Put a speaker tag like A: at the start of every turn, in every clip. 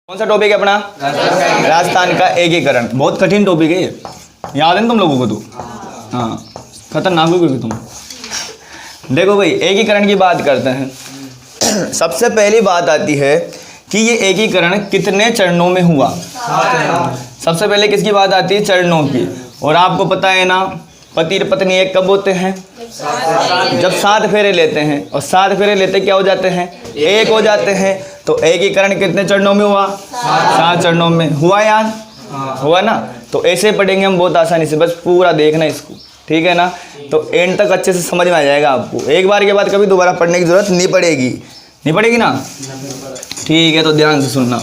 A: कौन सा टॉपिक है अपना? राजस्थान का एकीकरण। बहुत कठिन टॉपिक है ये, याद है ना तुम लोगों को? तो हाँ, खतरनाक हो गए तुम। देखो भाई, एकीकरण की बात करते हैं। सबसे पहली बात आती है कि ये एकीकरण कितने चरणों में हुआ। सबसे पहले किसकी बात आती है? चरणों की। और आपको पता है ना, पति और पत्नी एक कब होते हैं? जब 7 फेरे लेते हैं। और 7 फेरे लेते क्या हो जाते हैं? एक हो जाते हैं। तो एकीकरण कितने चरणों में हुआ? 7 चरणों में हुआ। याद हुआ ना? तो ऐसे पढ़ेंगे हम बहुत आसानी से, बस पूरा देखना इसको, ठीक है ना? तो एंड तक अच्छे से समझ में आ जाएगा आपको। एक बार के बाद कभी दोबारा पढ़ने की जरूरत नहीं पड़ेगी। नहीं पड़ेगी ना? ठीक है, तो ध्यान से सुनना।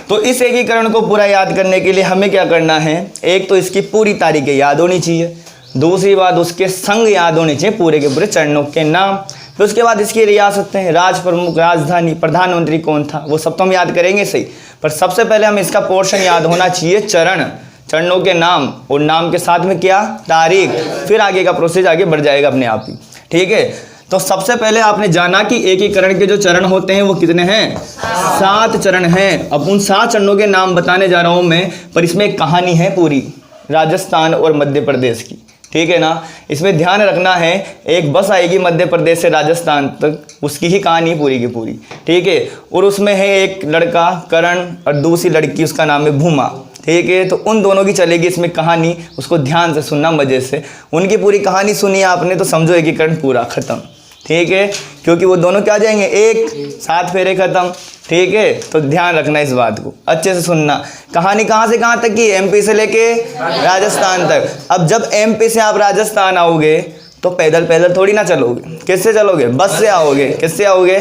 A: तो इस एकीकरण को पूरा याद करने के लिए हमें क्या करना है? एक तो इसकी पूरी तारीखें याद होनी चाहिए। दूसरी बात, उसके संग याद होने चाहिए, पूरे के पूरे चरणों के नाम। फिर उसके बाद इसकी रियासतें, राज प्रमुख, राजधानी, प्रधानमंत्री कौन था, वो सब तो हम याद करेंगे सही। पर सबसे पहले हम इसका पोर्शन याद होना चाहिए, चरण, चरणों के नाम, और नाम के साथ में क्या? तारीख। फिर आगे का प्रोसेस आगे बढ़ जाएगा अपने आप ही, ठीक है? तो सबसे पहले आपने जाना कि एकीकरण के जो चरण होते हैं वो कितने हैं? 7 चरण हैं। अब उन 7 चरणों के नाम बताने जा रहा हूं मैं, पर इसमें एक कहानी है पूरी, राजस्थान और मध्य प्रदेश की, ठीक है ना? इसमें ध्यान रखना है, एक बस आएगी मध्य प्रदेश से राजस्थान तक, उसकी ही कहानी पूरी की पूरी, ठीक है? और उसमें है एक लड़का करण और दूसरी लड़की, उसका नाम है भूमा, ठीक है? तो उन दोनों की चलेगी इसमें कहानी, उसको ध्यान से सुनना मजे से। उनकी पूरी कहानी सुनी आपने तो समझो एकीकरण पूरा खत्म, ठीक है? क्योंकि वो दोनों क्या जाएंगे? एक, 7 फेरे खत्म, ठीक है? तो ध्यान रखना इस बात को, अच्छे से सुनना। कहानी कहाँ से कहाँ तक की? एमपी से लेके राजस्थान तक। अब जब एमपी से आप राजस्थान आओगे तो पैदल पैदल थोड़ी ना चलोगे, किससे चलोगे? बस से आओगे। किससे आओगे?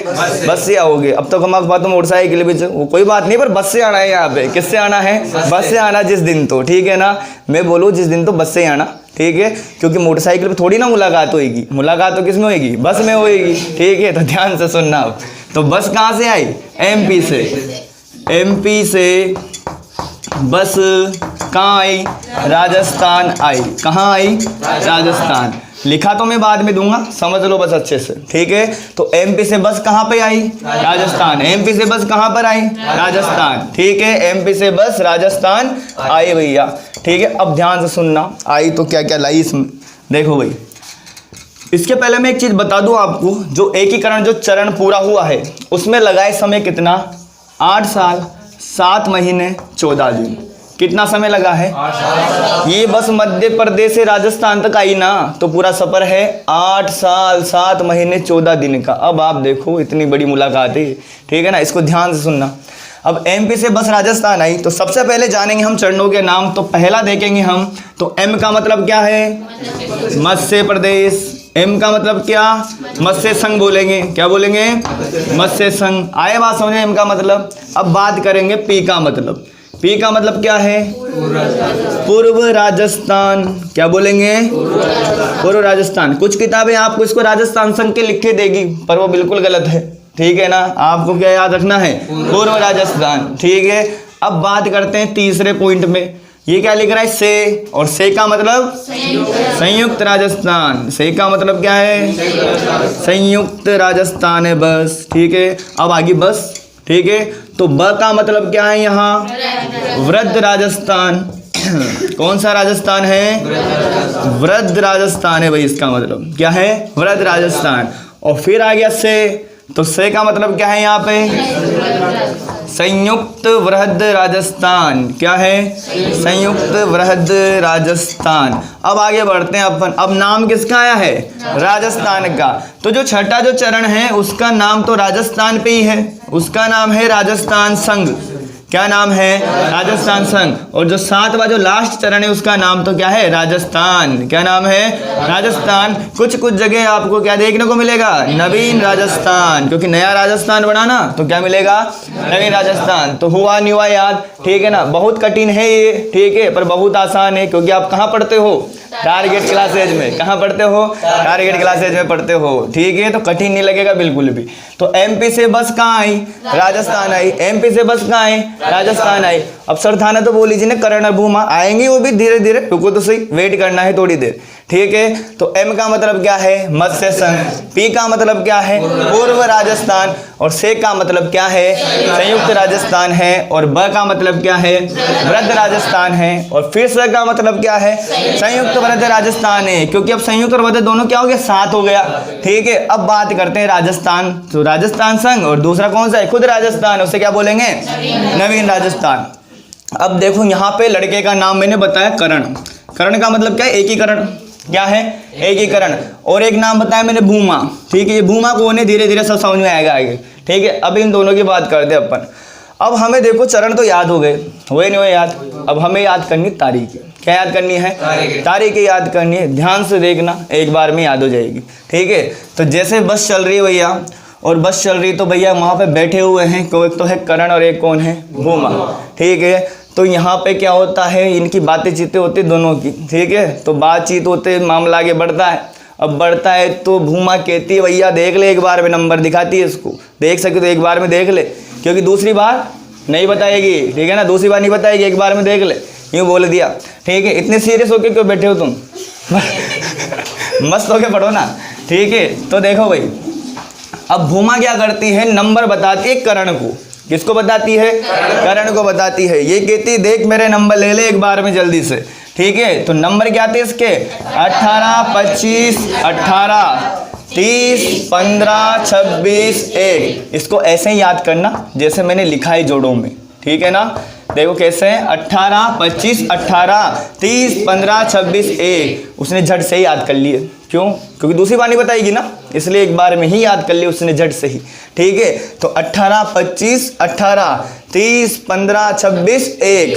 A: बस से आओगे। अब तो हमारे पास तो मोटरसाइकिल भी, वो कोई बात नहीं, पर बस से आना है यहाँ पे। किससे आना है? बस से आना जिस दिन, तो ठीक है ना? मैं बोलूँ जिस दिन, तो बस से आना, ठीक है? क्योंकि मोटरसाइकिल पे थोड़ी ना मुलाकात होगी, मुलाकात तो किस में होगी? बस में होगी, ठीक है? तो ध्यान से सुनना। अब तो बस कहाँ से आई? एमपी से। एमपी से बस कहाँ आई? राजस्थान आई। कहाँ आई? राजस्थान। लिखा तो मैं बाद में दूंगा, समझ लो बस अच्छे से, ठीक है? तो एमपी से बस कहाँ पे आई? राजस्थान। एमपी से बस कहाँ पर आई? राजस्थान, ठीक है? एमपी से बस राजस्थान आई भैया, ठीक है? अब ध्यान से सुनना, आई तो क्या क्या लाई इसमें, देखो भाई। इसके पहले मैं एक चीज बता दूं आपको, जो एकीकरण जो चरण पूरा हुआ है उसमें लगाए समय कितना? 8 साल 7 महीने 14 दिन। कितना समय लगा है? ये बस मध्य प्रदेश से राजस्थान तक आई ना, तो पूरा सफर है 8 साल 7 महीने 14 दिन का। अब आप देखो, इतनी बड़ी मुलाकात है, ठीक है ना? इसको ध्यान से सुनना। अब एमपी से बस राजस्थान आई, तो सबसे पहले जानेंगे हम चरणों के नाम। तो पहला देखेंगे हम, तो एम का मतलब क्या है? मत्स्य प्रदेश। एम का मतलब क्या? मत्स्य संघ बोलेंगे। क्या बोलेंगे? मत्स्य संघ। आए बात समझे एम का मतलब? अब बात करेंगे पी का मतलब। पी का मतलब क्या है? पूर्व राजस्थान। क्या बोलेंगे? पूर्व राजस्थान। कुछ किताबें आपको इसको राजस्थान संघ के लिख के देगी, पर वो बिल्कुल गलत है, ठीक है ना? आपको क्या याद रखना है? पूर्व राजस्थान, ठीक है? अब बात करते हैं तीसरे पॉइंट में। ये क्या लिख रहा है? से। और से का मतलब? संयुक्त राजस्थान। से का मतलब क्या है? संयुक्त राजस्थान है बस, ठीक है? अब आगे बस, ठीक है? तो ब का मतलब क्या है यहाँ? वृद्ध राजस्थान। कौन सा राजस्थान है? वृद्ध राजस्थान है भाई, इसका मतलब क्या है? वृद्ध राजस्थान। और फिर आ गया से, तो से का मतलब क्या है यहाँ पे? संयुक्त वृहद राजस्थान। क्या है? संयुक्त वृहद राजस्थान। अब आगे बढ़ते हैं अपन। अब नाम किसका आया है? राजस्थान का। तो जो छठा जो चरण है उसका नाम तो राजस्थान पे ही है, उसका नाम है राजस्थान संघ। क्या नाम है? राजस्थान संघ। और जो 7वां जो लास्ट चरण है उसका नाम तो क्या है? राजस्थान। क्या नाम है? राजस्थान। कुछ कुछ जगह आपको क्या देखने को मिलेगा? नवीन राजस्थान, क्योंकि नया राजस्थान बना ना, तो क्या मिलेगा? नवीन राजस्थान। तो हुआ नहीं हुआ याद, ठीक है ना? बहुत कठिन है ये, ठीक है, पर बहुत आसान है, क्योंकि आप कहाँ पढ़ते हो? टारगेट क्लासेज में। कहाँ पढ़ते हो? टारगेट क्लासेज में पढ़ते हो, ठीक है? तो कठिन नहीं लगेगा बिल्कुल भी। तो एमपी से बस कहाँ आई? राजस्थान आई। एमपी से बस कहाँ आई? राजस्थान आई। अब सर था ना तो बोल लीजिए ना करण और भूमा आएंगे, वो भी धीरे धीरे, रुको तो सही, वेट करना है थोड़ी देर, ठीक है। तो एम का मतलब क्या है, मत्स्य संघ, पी का मतलब क्या है, पूर्व राजस्थान, और से का मतलब क्या है, संयुक्त राजस्थान है, और ब का मतलब क्या है, वृद्ध राजस्थान है, और फिर स का मतलब क्या है, संयुक्त वृद्ध राजस्थान है, क्योंकि अब संयुक्त और वृद्ध दोनों क्या हो गया, साथ हो गया, ठीक है। अब बात करते हैं राजस्थान, तो राजस्थान संघ और दूसरा कौन सा है, खुद राजस्थान, उसे क्या बोलेंगे, नवीन राजस्थान। अब देखो यहाँ पे लड़के का नाम मैंने बताया करण, करण का मतलब क्या है, एकीकरण, क्या है, एकीकरण, और एक नाम बताया मैंने भूमा, ठीक है। ये भूमा को होने धीरे धीरे सब समझ में आएगा आगे, ठीक है। अब इन दोनों की बात करते हैं अपन। अब हमें देखो चरण तो याद हो गए, हुए नहीं हुए याद, अब हमें याद करनी तारीखें, क्या याद करनी है, तारीखें याद करनी है, ध्यान से देखना, एक बार में याद हो जाएगी, ठीक है। तो जैसे बस चल रही है भैया, और बस चल रही तो भैया वहाँ पे बैठे हुए हैं, एक तो है करण और एक कौन है, भूमा, ठीक है। तो यहाँ पे क्या होता है, इनकी बातें चीतें होती दोनों की, ठीक है। तो बातचीत होते मामला आगे बढ़ता है, अब बढ़ता है तो भूमा कहती है भैया देख ले एक बार में, नंबर दिखाती है इसको, देख सके तो एक बार में देख ले, क्योंकि दूसरी बार नहीं बताएगी, ठीक है ना, दूसरी बार नहीं बताएगी, एक बार में देख ले, यूँ बोल दिया, ठीक है। इतने सीरियस होके क्यों बैठे हो तुम मस्त होके पढ़ो ना, ठीक है। तो देखो भाई, अब भूमा क्या करती है, नंबर बताती है करण को, किसको बताती है, करण को बताती है। ये कहती देख मेरे नंबर ले ले एक बार में जल्दी से, ठीक है। तो नंबर क्या थे इसके, 18, 25, 18, 30, 15, 26, 1। इसको ऐसे ही याद करना जैसे मैंने लिखा है जोड़ों में, ठीक है ना। देखो कैसे है, 18, 25, 18, 30, 15, 26, 1। उसने झट से ही याद कर लिए, क्यों, क्योंकि दूसरी बार नहीं बताएगी ना, इसलिए एक बार में ही याद कर लिया उसने झट से ही, ठीक है। तो 18, 25, 18, 30, 15, 26, 1।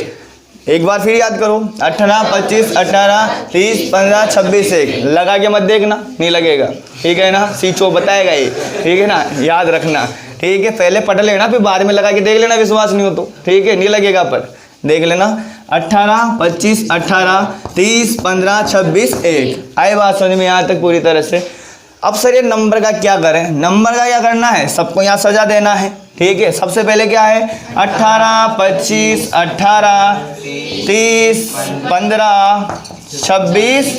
A: एक बार फिर याद करो, 18, 25, 18, 30, 15, 26, 1। लगा के मत देखना, नहीं लगेगा, ठीक है ना, सीचो बताएगा ये, ठीक है ना, याद रखना, ठीक है। पहले पढ़ लेना, फिर बाद में लगा के देख लेना, विश्वास नहीं हो तो, ठीक है, नहीं लगेगा पर देख लेना। 18, 25, 18, 30, 15, 26, 1। आए बात समझ में यहाँ तक पूरी तरह से। अब सर ये नंबर का क्या करें, नंबर का क्या करना है, सबको यहाँ सजा देना है, ठीक है। सबसे पहले क्या है, 18, 25, 18, 30, 15, 26,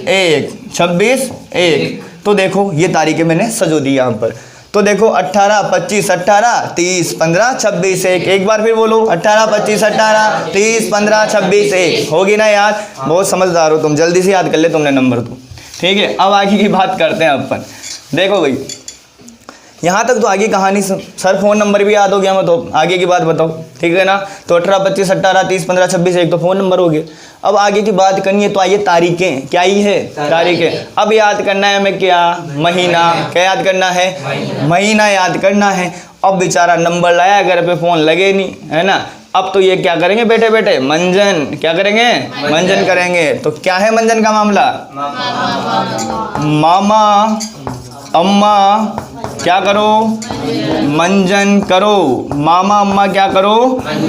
A: 1, 26, 1। तो देखो ये तारीखें मैंने सजो दी यहाँ पर। तो देखो 18, 25, 18, 30, 15, 26, 1। एक बार फिर बोलो, 18, 25, 18, 30, 15, 26, 1। होगी ना याद, बहुत समझदार हो तुम, जल्दी से याद कर ले तुमने नंबर तो, ठीक है। अब आगे की बात करते हैं अपन। देखो भाई यहाँ तक तो आगे कहानी, सर फ़ोन नंबर भी याद हो गया, मैं तो आगे की बात बताओ, ठीक है ना। तो 18, 25, 18, 30, 15, 26, 1 तो फ़ोन नंबर हो गए। अब आगे की बात करनी है, तो आइए तारीखें, क्या ही है, तारीखें। अब याद करना है हमें क्या, महीना, क्या याद करना है, महीना याद करना है। अब बेचारा नंबर लाया, घर पे फ़ोन लगे नहीं, है ना। अब तो ये क्या करेंगे बैठे बैठे, मंजन, क्या करेंगे, मंजन करेंगे। तो क्या है मंजन का मामला, मामा अम्मा क्या करो, मंजन करो, मामा अम्मा क्या करो,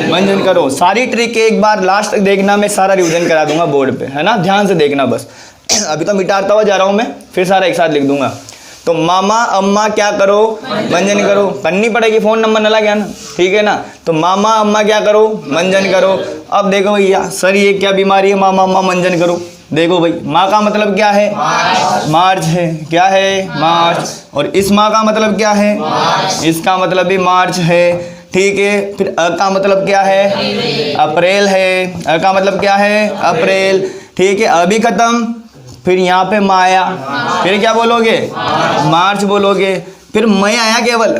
A: मंजन करो। सारी ट्रिक एक बार लास्ट तक देखना, मैं सारा रिवीजन करा दूंगा बोर्ड पे, है ना, ध्यान से देखना बस। अभी तो मिटाता हुआ जा रहा हूँ मैं, फिर सारा एक साथ लिख दूंगा। तो मामा अम्मा क्या करो, मंजन करो, करनी पड़ेगी, फ़ोन नंबर न लगा ना, ठीक है ना। तो मामा अम्मा क्या करो, मंजन करो। अब देखो भैया सर ये क्या बीमारी है, मामा अम्मा मंजन करो। देखो भाई माँ का मतलब क्या है, मार्च है, क्या है, मार्च। और इस माँ का मतलब क्या है, इसका मतलब भी मार्च है, ठीक है। फिर अ का मतलब क्या है, अप्रैल है, अ का मतलब क्या है, अप्रैल, ठीक है। अभी खत्म, फिर यहाँ पे माया, फिर क्या बोलोगे, मार्च बोलोगे। फिर मई आया केवल,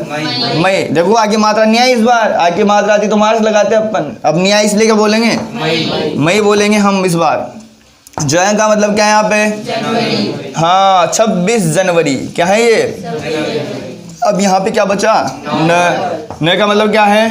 A: मई। देखो आगे मात्रा नहीं आई इस बार, आगे मात्रा आती तो मार्च लगाते अपन, अब नहीं आई इसलिए क्या बोलेंगे, मई बोलेंगे हम इस बार। जय का मतलब क्या है यहाँ पे, हाँ 26 जनवरी, क्या है ये। अब यहाँ पे क्या बचा, न का मतलब क्या है,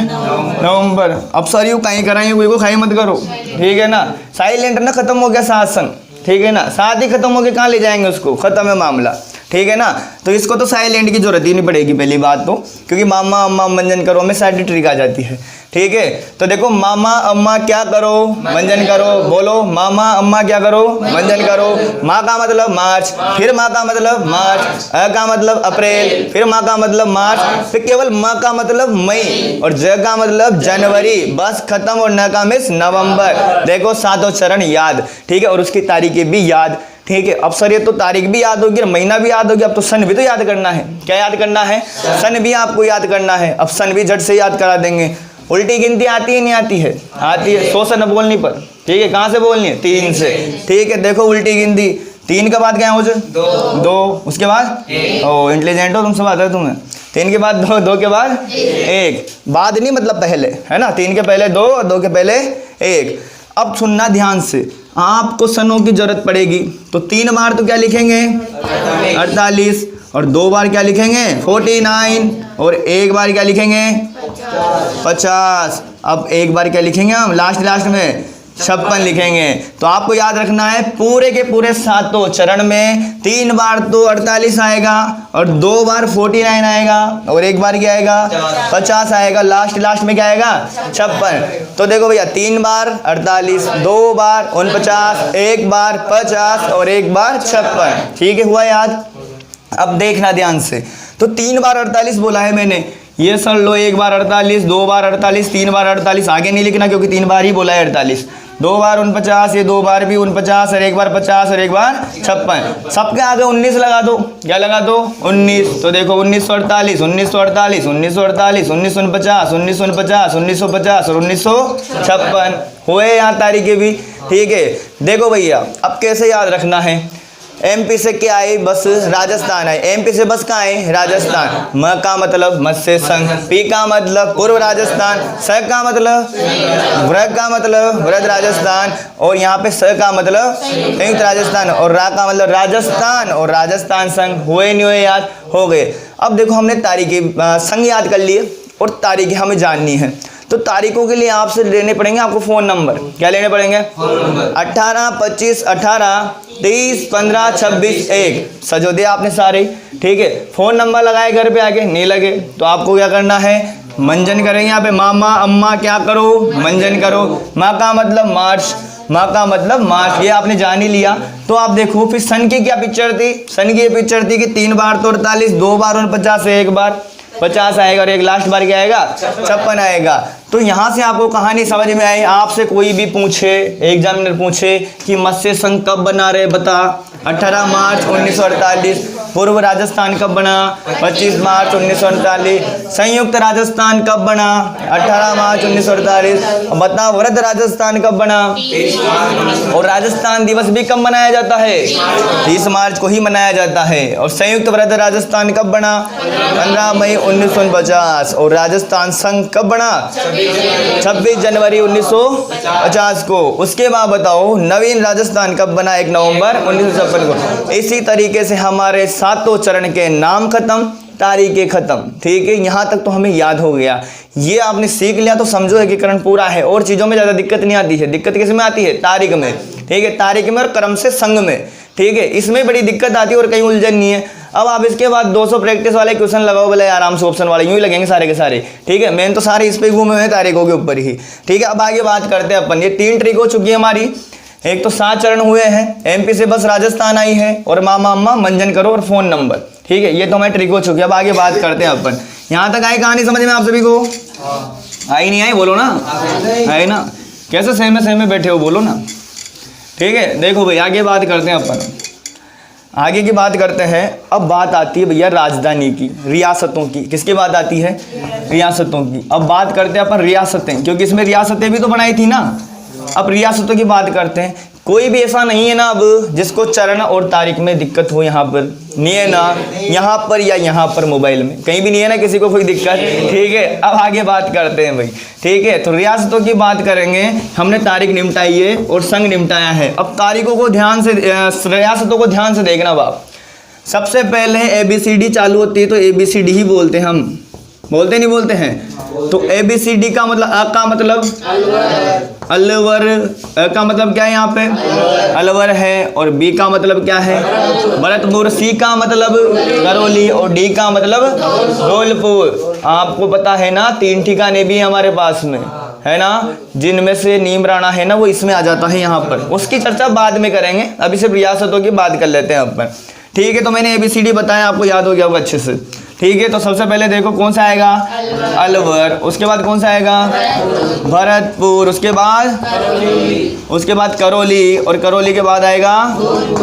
A: नवंबर। अब सर यू कहीं कराएंगे, कोई को खाई मत करो, ठीक है ना। साइलेंट ना, खत्म हो गया शासन, ठीक है ना, साथ ही खत्म हो गया, कहाँ ले जाएंगे उसको, खत्म है मामला, ठीक है ना। तो इसको तो साइलेंट की जरूरत ही नहीं पड़ेगी पहली बात तो, क्योंकि मामा अम्मा मंजन करो में सारी ट्रिक आ जाती है। ठीक है, तो देखो मामा अम्मा क्या करो, मंजन करो। बोलो, मामा अम्मा क्या करो, मंजन करो। माँ का मतलब मार्च, फिर माँ का मतलब मार्च, अ का मतलब अप्रैल, फिर माँ का मतलब मार्च, फिर केवल माँ का मतलब मई, और ज का मतलब जनवरी, बस खत्म। और न का मिस नवंबर। देखो सातों चरण याद, ठीक है, और उसकी तारीखें भी याद। ठीक है, अब सर ये तो तारीख भी याद होगी और महीना भी याद होगी, अब तो सन भी तो याद करना है। क्या याद करना है? सन भी आपको याद करना है। अब सन भी झट से याद करा देंगे। उल्टी गिनती आती है नहीं आती है? आती है। 100 से न बोलनी पर, ठीक है, कहाँ से बोलनी है? 3 से। ठीक है, देखो उल्टी गिनती 3 के बाद क्या है मुझे? 2, उसके बाद ओ इंटेलिजेंट हो तुम, सब आता है तुम्हें। 3 के बाद 2, 2 के बाद 1, बाद नहीं मतलब पहले, है ना। 3 के पहले 2 और 2 के पहले 1। अब सुनना ध्यान से, आपको सनों की जरूरत पड़ेगी तो 3 बार तो क्या लिखेंगे? 48, और 2 बार क्या लिखेंगे? 49, और 1 बार क्या लिखेंगे? 50। अब 1 बार क्या लिखेंगे हम लास्ट में? 56 लिखेंगे। तो आपको याद रखना है पूरे के पूरे सातों चरण में 3 बार तो 48 आएगा, और 2 बार 49 आएगा, और 1 बार क्या आएगा? 50 आएगा। लास्ट में क्या आएगा? 56। तो देखो भैया 3 बार 48, 2 बार 49, 1 बार 50, और 1 बार 56। ठीक है, हुआ याद? अब देखना ध्यान से, तो 3 बार 48 बोला है मैंने, ये सर लो 1 बार 48, 2 बार 48, 3 बार 48, आगे नहीं लिखना क्योंकि 3 बार ही बोला है 48। 2 बार 49, ये 2 बार भी 49, और 1 बार 50, और 1 बार 56। सबके आगे 19 लगा दो। क्या लगा दो? 19। तो देखो 1948, 1948, 1948, 1949, 1949, 1950 और 1956 हुए यहाँ तारीखें भी। ठीक है, देखो भैया अब कैसे याद रखना है। एमपी से क्या आई? बस राजस्थान है। एमपी से बस कहाँ है? राजस्थान। म का मतलब मत्स्य संघ, पी का मतलब पूर्व राजस्थान, स का मतलब व्रत का मतलब व्रत राजस्थान, और यहाँ पे स का मतलब संयुक्त राजस्थान, और रा का मतलब राजस्थान, और राजस्थान संघ। हुए नहीं हुए? याद हो गए। अब देखो हमने तारीखें संघ याद कर लिए और तारीखें हमें जाननी है, तो तारीखों के लिए आपसे लेने पड़ेंगे आपको फ़ोन नंबर। क्या लेने पड़ेंगे? 18, 25, 18, 30, 15, 26, 1 सजो दिया आपने सारे। ठीक है, फ़ोन नंबर लगाए घर पे आके, नहीं लगे तो आपको क्या करना है? मंजन करेंगे यहाँ पे। मामा अम्मा क्या करो? मंजन करो। माँ का मतलब मार्च, माँ का मतलब मार्च, ये आपने जान ही लिया। तो आप देखो फिर सन की क्या पिक्चर थी? सन की ये पिक्चर थी कि 3 बार तो 48, 2 बार 49, 1 बार 50 आएगा, और 1 लास्ट बार क्या आएगा? 56 आएगा। तो यहाँ से आपको कहानी समझ में आई। आपसे कोई भी पूछे, एग्जामिनर पूछे कि मत्स्य संघ कब बना रहे बता, 18 मार्च 1948। पूर्व राजस्थान कब बना? 25 मार्च 1948। संयुक्त राजस्थान कब बना? 18 मार्च 1948। बता व्रत राजस्थान कब बना? और राजस्थान दिवस भी कब मनाया जाता है? 30 मार्च को ही मनाया जाता है। और संयुक्त व्रत राजस्थान कब बना? 15 मई 1950। और राजस्थान संघ कब बना? 26 जनवरी 1950 को। उसके बाद बताओ नवीन राजस्थान कब बना? 1 नवंबर 1956 को। इसी तरीके से हमारे सातों चरण के नाम खत्म, तारीखें खत्म। ठीक है, यहाँ तक तो हमें याद हो गया। ये आपने सीख लिया तो समझो एकीकरण पूरा है। और चीज़ों में ज़्यादा दिक्कत नहीं आती है। दिक्कत किस में आती है? तारीख में। ठीक है, तारीख में और क्रम से संघ में। ठीक है, इसमें बड़ी दिक्कत आती है और कहीं उलझन नहीं है। अब आप इसके बाद 200 प्रैक्टिस वाले क्वेश्चन लगाओ बोले आराम से, ऑप्शन वाले यूं ही लगेंगे सारे के सारे। ठीक है, मेन तो सारे इस पे घूमे हुए हैं तारीखों के ऊपर ही। ठीक है, अब आगे बात करते हैं अपन। ये 3 ट्रिक हो चुकी है हमारी। एक तो 7 चरण हुए हैं, एमपी से बस राजस्थान आई है, और मामा अम्मा मंजन करो और फ़ोन नंबर। ठीक है, ये तो हमारी ट्रिक हो चुकी है। अब आगे बात करते हैं अपन। यहाँ तक आई कहानी समझ में आप सभी को? आई नहीं आई? बोलो ना। आई ना? कैसे सहमे बैठे हो? बोलो ना। ठीक है, देखो भाई आगे बात करते हैं अपन। आगे की बात करते हैं। अब बात आती है भैया राजधानी की, रियासतों की। किसकी बात आती है? रियासतों की। अब बात करते हैं अपन रियासतें, क्योंकि इसमें रियासतें भी तो बनाई थी ना। अब रियासतों की बात करते हैं। कोई भी ऐसा नहीं है ना अब जिसको चरण और तारीख में दिक्कत हो। यहाँ पर नहीं है ना, यहाँ पर या यहाँ पर मोबाइल में कहीं भी नहीं है ना किसी को कोई दिक्कत। ठीक है, अब आगे बात करते हैं भाई। ठीक है, तो रियासतों की बात करेंगे। हमने तारीख निपटाई है और संघ निपटाया है। अब तारीखों को ध्यान से, रियासतों को ध्यान से देखना बाप। सबसे पहले ABCD चालू होती है तो ABCD ही बोलते हैं हम। बोलते नहीं बोलते हैं? तो ABCD का मतलब अ का मतलब अलवर, का मतलब क्या है यहाँ पे, अलवर है, और बी का मतलब क्या है, भरतपुर, सी का मतलब करौली, और डी का मतलब धौलपुर। आपको पता है ना 3 ठिकाने भी हमारे पास में है ना, जिनमें से नीमराणा है ना वो इसमें आ जाता है यहाँ पर। उसकी चर्चा बाद में करेंगे, अभी सिर्फ रियासतों की बात कर लेते हैं अपन। ठीक है, तो मैंने ABCD बताया, आपको याद हो गया होगा अच्छे से। ठीक है, तो सबसे पहले देखो कौन सा आएगा, अलवर, उसके बाद कौन सा आएगा, भरतपुर, उसके बाद करौली, और करौली के बाद आएगा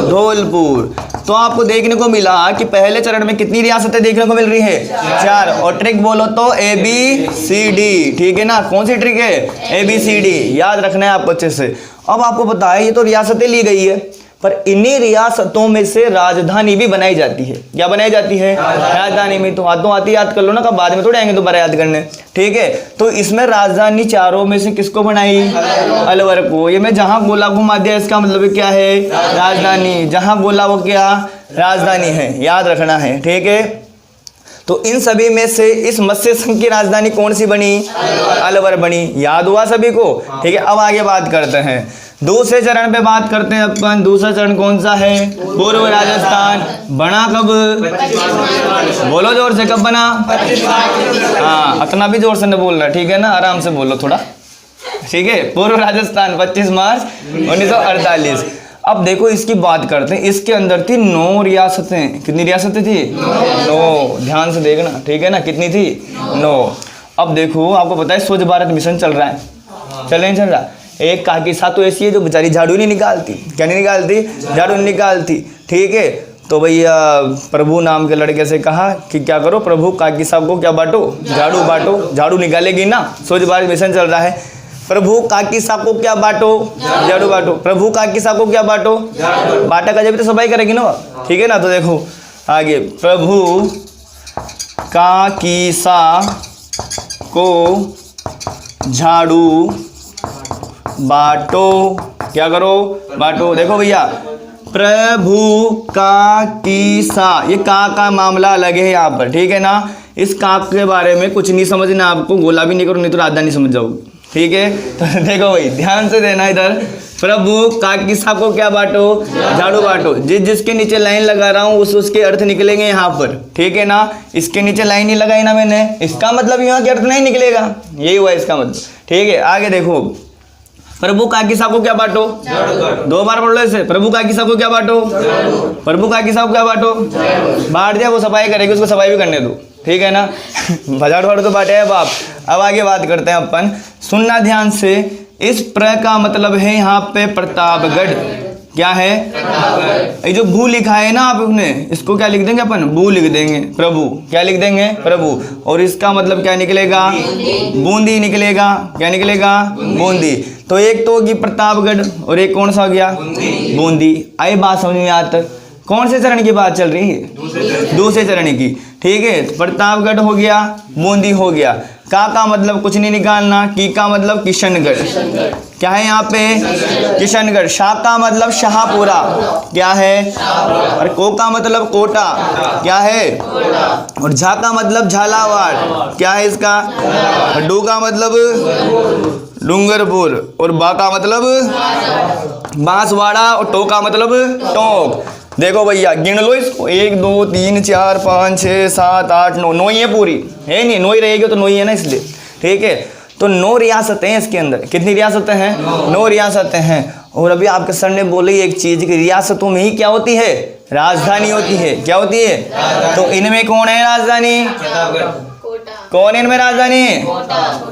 A: धौलपुर। तो आपको देखने को मिला कि पहले चरण में कितनी रियासतें देखने को मिल रही है, 4, और ट्रिक बोलो तो ABCD। ठीक है ना, कौन सी ट्रिक है, ABCD, याद रखना है आपको अच्छे से। अब आपको पता है ये तो रियासतें ली गई है, पर इन्हीं रियासतों में से राजधानी भी बनाई जाती है। क्या बनाई जाती है, राजधानी में। तो हाथों हाथी याद कर लो ना, कब बाद में थोड़े आएंगे दोबारा याद करने। ठीक है, तो इसमें राजधानी चारों में से किसको बनाई, अलवर को। ये मैं जहां गोला घुमा दिया इसका मतलब क्या है, राजधानी, जहां गोला वो क्या, राजधानी है, याद रखना है। ठीक है, तो इन सभी में से इस मत्स्य संघ की राजधानी कौन सी बनी, अलवर बनी। याद हुआ सभी को। ठीक है, अब आगे बात करते हैं, दूसरे चरण पे बात करते हैं अपन। दूसरा चरण कौन सा है, पूर्व राजस्थान। बना कब, बोलो जोर से, कब बना, हाँ, इतना भी जोर से न बोलना, ठीक है ना, आराम से बोलो थोड़ा। ठीक है, पूर्व राजस्थान 25 मार्च 1948। अब देखो इसकी बात करते हैं, इसके अंदर थी 9 रियासतें। कितनी रियासतें थी, 9, ध्यान से देखना। ठीक है ना, कितनी थी, 9। अब देखो आपको पता है स्वच्छ भारत मिशन चल रहा है, चल नहीं चल रहा। एक काकी साथ तो ऐसी है जो बेचारी झाड़ू नहीं निकालती, क्या नहीं निकालती, झाड़ू नहीं निकालती। ठीक है, तो भैया प्रभु नाम के लड़के से कहा कि क्या करो, प्रभु काकी साहब को क्या बांटो, झाड़ू बांटो। झाड़ू निकालेगी ना, स्वच्छ भारत मिशन चल रहा है। प्रभु काकी साहब को क्या बांटो, झाड़ू बांटो। प्रभु काकी साहब को क्या बांटो, बांटा का जब तो सफाई करेगी ना। ठीक है ना, तो देखो आगे, प्रभु काकी साहब को झाड़ू बांटो, क्या करो, बांटो। देखो भैया, प्रभु का कीसा, ये का मामला अलग है यहाँ पर। ठीक है ना, इस का के बारे में कुछ नहीं समझना आपको, गोला भी नहीं करो, नहीं तो राजधानी समझ जाओगे। ठीक है, तो देखो भाई ध्यान से देना इधर, प्रभु का कीसा को क्या बांटो, झाड़ू बांटो। जिसके नीचे लाइन लगा रहा हूँ उसके अर्थ निकलेंगे यहाँ पर। ठीक है ना, इसके नीचे लाइन नहीं लगाई ना मैंने, इसका मतलब यहाँ के अर्थ नहीं निकलेगा, यही हुआ इसका मतलब। ठीक है, आगे देखो, प्रभु काकी साहब को क्या बांटो, 2 बार पढ़ लो इसे, प्रभु काकी साहब को क्या बांटो, प्रभु काकी साहब को क्या बांटो, बांट दिया, वो सफाई करेगी, उसको सफाई भी करने दो। ठीक है ना, बाजार फाड़ तो बांटे है बाप। अब आगे बात करते हैं अपन, सुनना ध्यान से। इस प्र का मतलब है यहाँ पे प्रतापगढ़। क्या है, ये जो भू लिखा है ना आपने, इसको क्या लिख देंगे अपन, भू लिख देंगे, प्रभु, क्या लिख देंगे, प्रभु। और इसका मतलब क्या निकलेगा, बूंदी निकलेगा। क्या निकलेगा, बूंदी। तो एक तो होगी प्रतापगढ़ और एक कौन सा हो गया, बूंदी। आई बात समझ में यहाँ तक। कौन से चरण की बात चल रही है, दूसरे चरण की। ठीक है, प्रतापगढ़ हो गया, बूंदी हो गया। का मतलब कुछ नहीं निकालना, की का मतलब किशनगढ़। क्या है यहाँ पे, किशनगढ़। शाह का मतलब शाहपुरा, क्या है, और को का मतलब कोटा, क्या है, और झा का मतलब झालावाड़, क्या है इसका, और डू का मतलब डूंगरपुर, और बा का मतलब बांसवाड़ा, और टो का मतलब टोंक। देखो भैया गिन लो इसको, 1 2 3 4 5 6 7 8 9, 9 ही है पूरी, है नहीं, 9 ही रहेगी तो 9 ही है ना, इसलिए। ठीक है, तो 9 रियासतें हैं इसके अंदर। कितनी रियासतें हैं, 9 रियासतें हैं। और अभी आपके सर ने बोली एक चीज कि रियासतों में ही क्या होती है, राजधानी होती है। क्या होती है, तो इनमें कौन है राजधानी, कौन है इनमें राजधानी,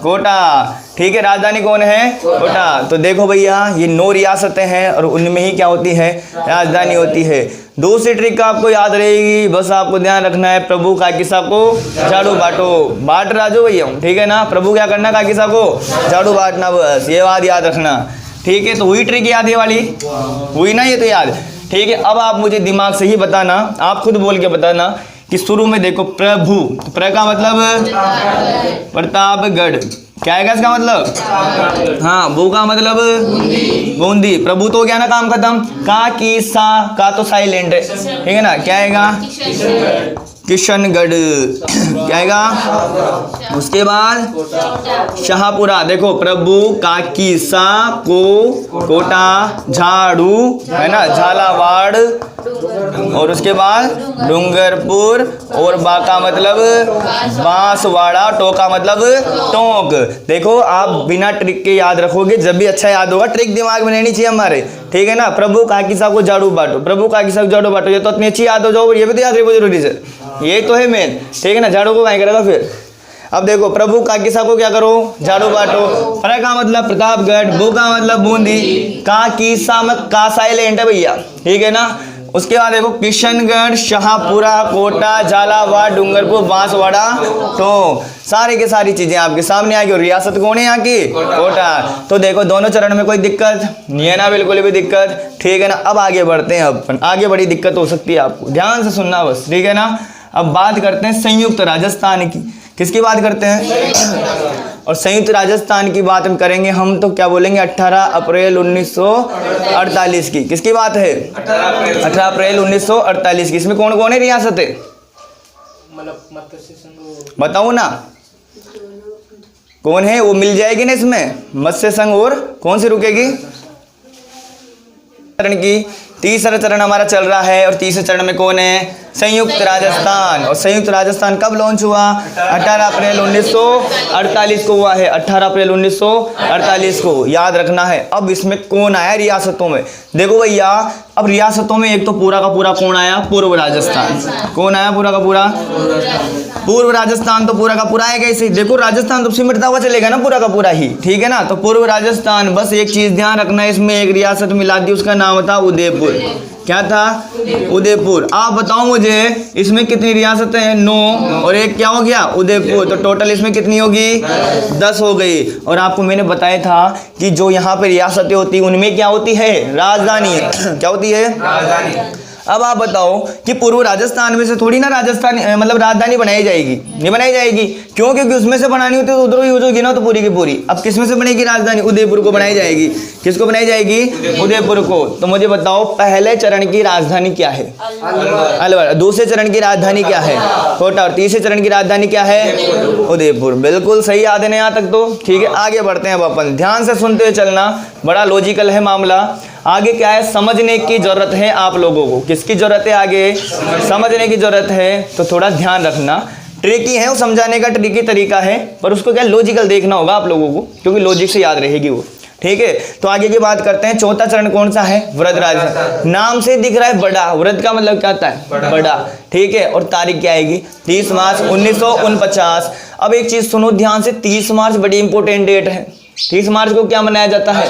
A: कोटा। ठीक है, राजधानी कौन है, कोटा। तो देखो भैया ये 9 रियासतें हैं और उनमें ही क्या होती है, राजधानी होती है। दूसरी ट्रिक आपको याद रहेगी, बस आपको ध्यान रखना है, प्रभु काकी साहब को झाड़ू बांटो, बांट राजो भैया। ठीक है ना, प्रभु क्या करना, काकी साहब को झाड़ू बांटना, बस ये बात याद रखना। ठीक है, तो हुई ट्रिक याद, ये वाली हुई ना, ये तो याद। ठीक है, अब आप मुझे दिमाग से ही बताना, आप खुद बोल के बताना कि शुरू में देखो प्रभु, तो प्र का मतलब प्रतापगढ़, क्या है इसका मतलब, हाँ, भू का मतलब बूंदी। प्रभु तो क्या ना, काम खत्म। का की सा, का तो साइलेंट है। ठीक है ना, क्या आएगा, किशनगढ़, क्या आएगा? उसके बाद शाहपुरा, देखो प्रभु, काकीसा, कोटा, झाड़ू, है ना, झालावाड़, और उसके बाद डूंगरपुर, और बाका मतलब बांसवाड़ा, टोका मतलब टोंक। देखो आप बिना ट्रिक के याद रखोगे जब भी अच्छा याद होगा। ट्रिक दिमाग में रहनी चाहिए हमारे, ठीक है ना। प्रभु काकीसा को झाड़ू बांटो, प्रभु काकीसा को झाड़ू बांटो, ये तो इतनी अच्छी याद हो जाओ, ये भी तो याद रखो जरूरी से, ये तो है मेन, ठीक है ना। झाड़ू को कहीं करेगा फिर। अब देखो प्रभु काकीसा को क्या करो? झाड़ू बांटो। प्र का मतलब प्रतापगढ़, बो का मतलब बूंदी, काकीसा में का साइलेंट है भैया, ठीक है ना। उसके बाद देखो किशनगढ़, शाहपुरा, कोटा, झालावाड़, डूंगरपुर, बांसवाड़ा, तो सारी की सारी चीजें आपके सामने आ गई। और रियासत कौन है यहाँ की? कोटा। तो देखो दोनों चरण में कोई दिक्कत नहीं है ना, बिल्कुल भी दिक्कत, ठीक है ना। अब आगे बढ़ते हैं, अब आगे बड़ी दिक्कत हो सकती है आपको, ध्यान से सुनना बस, ठीक है ना। अब बात करते हैं संयुक्त राजस्थान की। किसकी बात करते हैं? और संयुक्त राजस्थान की बात हम करेंगे, हम तो क्या बोलेंगे 18 अप्रैल 1948 की। किसकी बात है? 18 अप्रैल 1948 की। इसमें कौन कौन है रियासतें? बताओ ना कौन है, वो मिल जाएगी ना इसमें, मत्स्य संघ और कौन सी रुकेगी? चरण की तीसरा चरण हमारा चल रहा है, और तीसरे चरण में कौन है? संयुक्त राजस्थान। और संयुक्त राजस्थान कब लॉन्च हुआ? 18 अप्रैल 1948 को हुआ है, 18 अप्रैल 1948 को, याद रखना है। अब इसमें कौन आया रियासतों में? देखो भैया, अब रियासतों में एक तो पूरा का पूरा कौन आया? पूर्व राजस्थान। कौन आया पूरा का पूरा? पूर्व राजस्थान तो पूरा का पूरा आएगा इसे। देखो राजस्थान तो सिमटता हुआ चलेगा ना पूरा का पूरा ही, ठीक है ना। तो पूर्व राजस्थान, बस एक चीज ध्यान रखना है, इसमें एक रियासत मिला दी, उसका नाम था उदयपुर। क्या था? उदयपुर। आप बताओ मुझे इसमें कितनी रियासतें हैं? 9, और एक क्या हो गया? उदयपुर। तो टोटल इसमें कितनी होगी? 10 हो गई। और आपको मैंने बताया था कि जो यहाँ पे रियासतें होती उनमें क्या होती है? राजधानी। क्या होती है? राजधानी। अब आप बताओ कि पूर्व राजस्थान में से थोड़ी ना राजस्थान मतलब राजधानी बनाई जाएगी, नहीं बनाई जाएगी। क्यों? क्योंकि उसमें से बनानी होती है तो उधर यूज होगी ना, तो पूरी की पूरी। अब किस में से बनेगी राजधानी? उदयपुर को बनाई जाएगी। किसको बनाई जाएगी? उदयपुर को। तो मुझे बताओ पहले चरण की राजधानी क्या है? अलवर। दूसरे चरण की राजधानी क्या है? कोटा। और तीसरे चरण की राजधानी क्या है? उदयपुर। बिल्कुल सही याद है ना यहाँ तक तो, ठीक है। आगे बढ़ते हैं अब अपन, ध्यान से सुनते हुए चलना, बड़ा लॉजिकल है मामला। आगे क्या है? समझने की जरूरत है आप लोगों को। किसकी जरूरत है? आगे समझने की जरूरत है, तो थोड़ा ध्यान रखना। ट्रिकी है वो, समझाने का ट्रिकी तरीका है, पर उसको क्या लॉजिकल देखना होगा आप लोगों को, क्योंकि लॉजिक से याद रहेगी वो, ठीक है। तो आगे की बात करते हैं। चौथा चरण कौन सा है? वृद्ध राजस्थान। नाम से दिख रहा है बड़ा, वृद्ध का मतलब क्या होता है? बड़ा, ठीक है। और तारीख क्या आएगी? 30 मार्च 1949। अब एक चीज सुनो ध्यान से, 30 मार्च बड़ी इंपॉर्टेंट डेट है। 30 मार्च को क्या मनाया जाता है?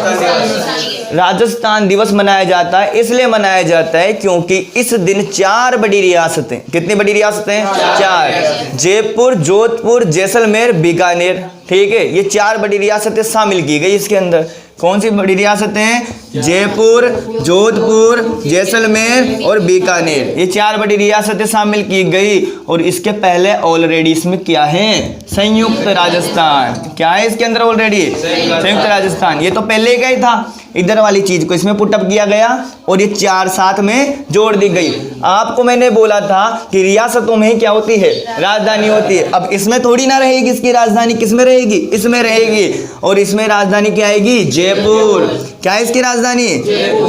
A: राजस्थान दिवस मनाया जाता है। इसलिए मनाया जाता है क्योंकि इस दिन 4 बड़ी रियासतें, कितनी बड़ी रियासतें? 4। जयपुर, जोधपुर, जैसलमेर, बीकानेर, ठीक है, ये 4 बड़ी रियासतें शामिल की गई इसके अंदर। कौन सी बड़ी रियासतें? जयपुर, जोधपुर, जैसलमेर और बीकानेर, ये 4 बड़ी रियासतें शामिल की गई। और इसके पहले ऑलरेडी इसमें क्या है? संयुक्त राजस्थान। क्या है इसके अंदर ऑलरेडी? संयुक्त राजस्थान। ये तो पहले का ही था, इधर वाली चीज को इसमें पुटअप किया गया और ये 4 साथ में जोड़ दी गई। आपको मैंने बोला था कि रियासतों में ही क्या होती है? राजधानी होती है। अब इसमें थोड़ी ना रहेगी इसकी राजधानी, किसमें रहेगी? इसमें रहेगी। और इसमें राजधानी क्या आएगी? जयपुर। क्या है इसकी राजधानी?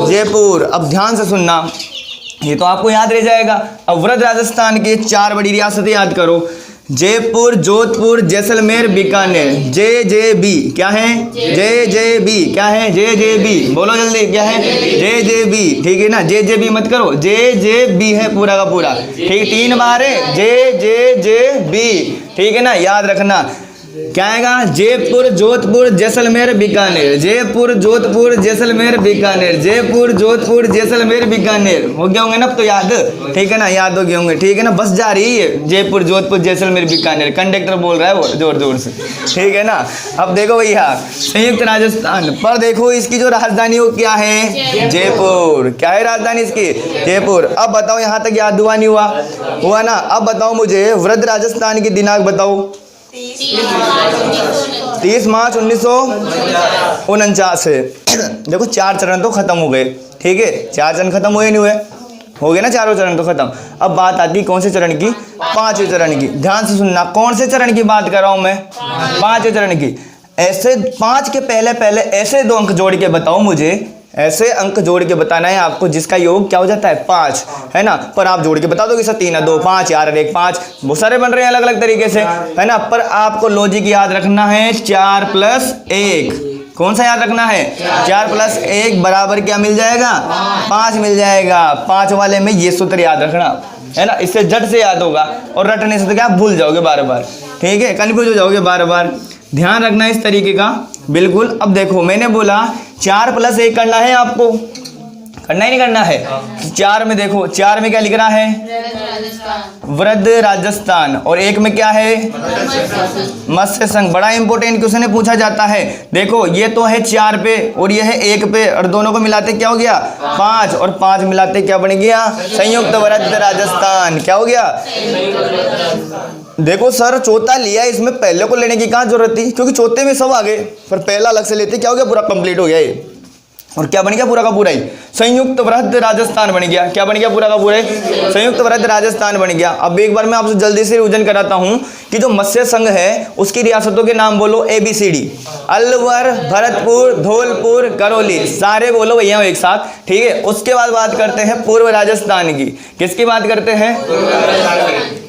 A: जयपुर। अब ध्यान से सुनना, ये तो आपको याद रह जाएगा। अब वृद्ध राजस्थान के 4 बड़ी रियासतें याद करो, जयपुर, जोधपुर, जैसलमेर, बीकानेर। JJB क्या है? JJB क्या है? JJB बोलो जल्दी, क्या है? JJB, ठीक है ना। JJB मत करो, JJB है पूरा का पूरा, ठीक। 3 बार है JJB, ठीक है ना, याद रखना। क्या आएगा? जयपुर, जोधपुर, जैसलमेर, बीकानेर। जयपुर, जोधपुर, जैसलमेर, बीकानेर। जयपुर, जोधपुर, जैसलमेर, बीकानेर। हो गया होंगे ना अब तो याद, ठीक है ना, याद हो गए होंगे, ठीक है ना। बस जा रही है जयपुर, जोधपुर, जैसलमेर, बीकानेर। कंडक्टर बोल रहा है वो जोर जोर से, ठीक है ना। अब देखो भैया संयुक्त राजस्थान पर देखो इसकी जो राजधानी वो क्या है? जयपुर। क्या है राजधानी इसकी? जयपुर। अब बताओ यहाँ तक याद हुआ नहीं हुआ? हुआ ना। अब बताओ मुझे वृद्ध राजस्थान की दिनांक बताओ। 30 मार्च 1949 से। देखो 4 चरण तो खत्म हो गए, ठीक है। 4 चरण खत्म हुए नहीं हुए? हो गए ना चारों चरण तो खत्म। अब बात आती है कौन से चरण की? पांचवें चरण की। ध्यान से सुनना, कौन से चरण की बात कर रहा हूं मैं? पांचवें चरण की। ऐसे 5 के पहले पहले ऐसे 2 अंक जोड़ के बताओ मुझे, ऐसे अंक जोड़ के बताना है आपको जिसका योग क्या हो जाता है? 5, है ना। पर आप जोड़ के बता दोगे सर 3 2 5 यार 1 5, बहुत सारे बन रहे हैं अलग अलग तरीके से, है ना। पर आपको लॉजिक याद रखना है 4 + 1। कौन सा याद रखना है? 4 + 1 बराबर क्या मिल जाएगा? 5 मिल जाएगा। 5 वाले में ये सूत्र याद रखना, है ना। इससे झट से याद होगा, और रटने से तो क्या भूल जाओगे बार बार, ठीक है, कंफ्यूज हो जाओगे बार बार। ध्यान रखना इस तरीके का, बिल्कुल। अब देखो मैंने बोला 4 + 1 करना है आपको, करना ही नहीं करना है। 4 में देखो, 4 में क्या लिख रहा है? वृद्ध राजस्थान, और 1 में क्या है? मत्स्य संघ। बड़ा इंपॉर्टेंट क्वेश्चन पूछा जाता है। देखो ये तो है 4 पे और ये है 1 पे, और दोनों को मिलाते क्या हो गया? 5, और 5 मिलाते क्या बन गया? संयुक्त वृद्ध राजस्थान। क्या हो गया? देखो सर चौथा लिया, इसमें पहले को लेने की कहाँ जरूरत थी, क्योंकि चौथे में सब आ गए, पर पहला अलग से लेते क्या हो गया? पूरा कंप्लीट हो गया ये। और क्या बन गया? पूरा का पूरा ही संयुक्त वृद्ध राजस्थान बन गया। क्या बन गया? पूरा का पूरा ही संयुक्त वृद्ध राजस्थान बन गया। अब एक बार मैं आपसे जल्दी से रिवीजन कराता हूं कि जो मत्स्य संघ है उसकी रियासतों के नाम बोलो, ABCD। अलवर, भरतपुर, धौलपुर, करौली, सारे बोलो भैया एक साथ, ठीक है। उसके बाद बात करते हैं पूर्व राजस्थान की। किसकी बात करते हैं?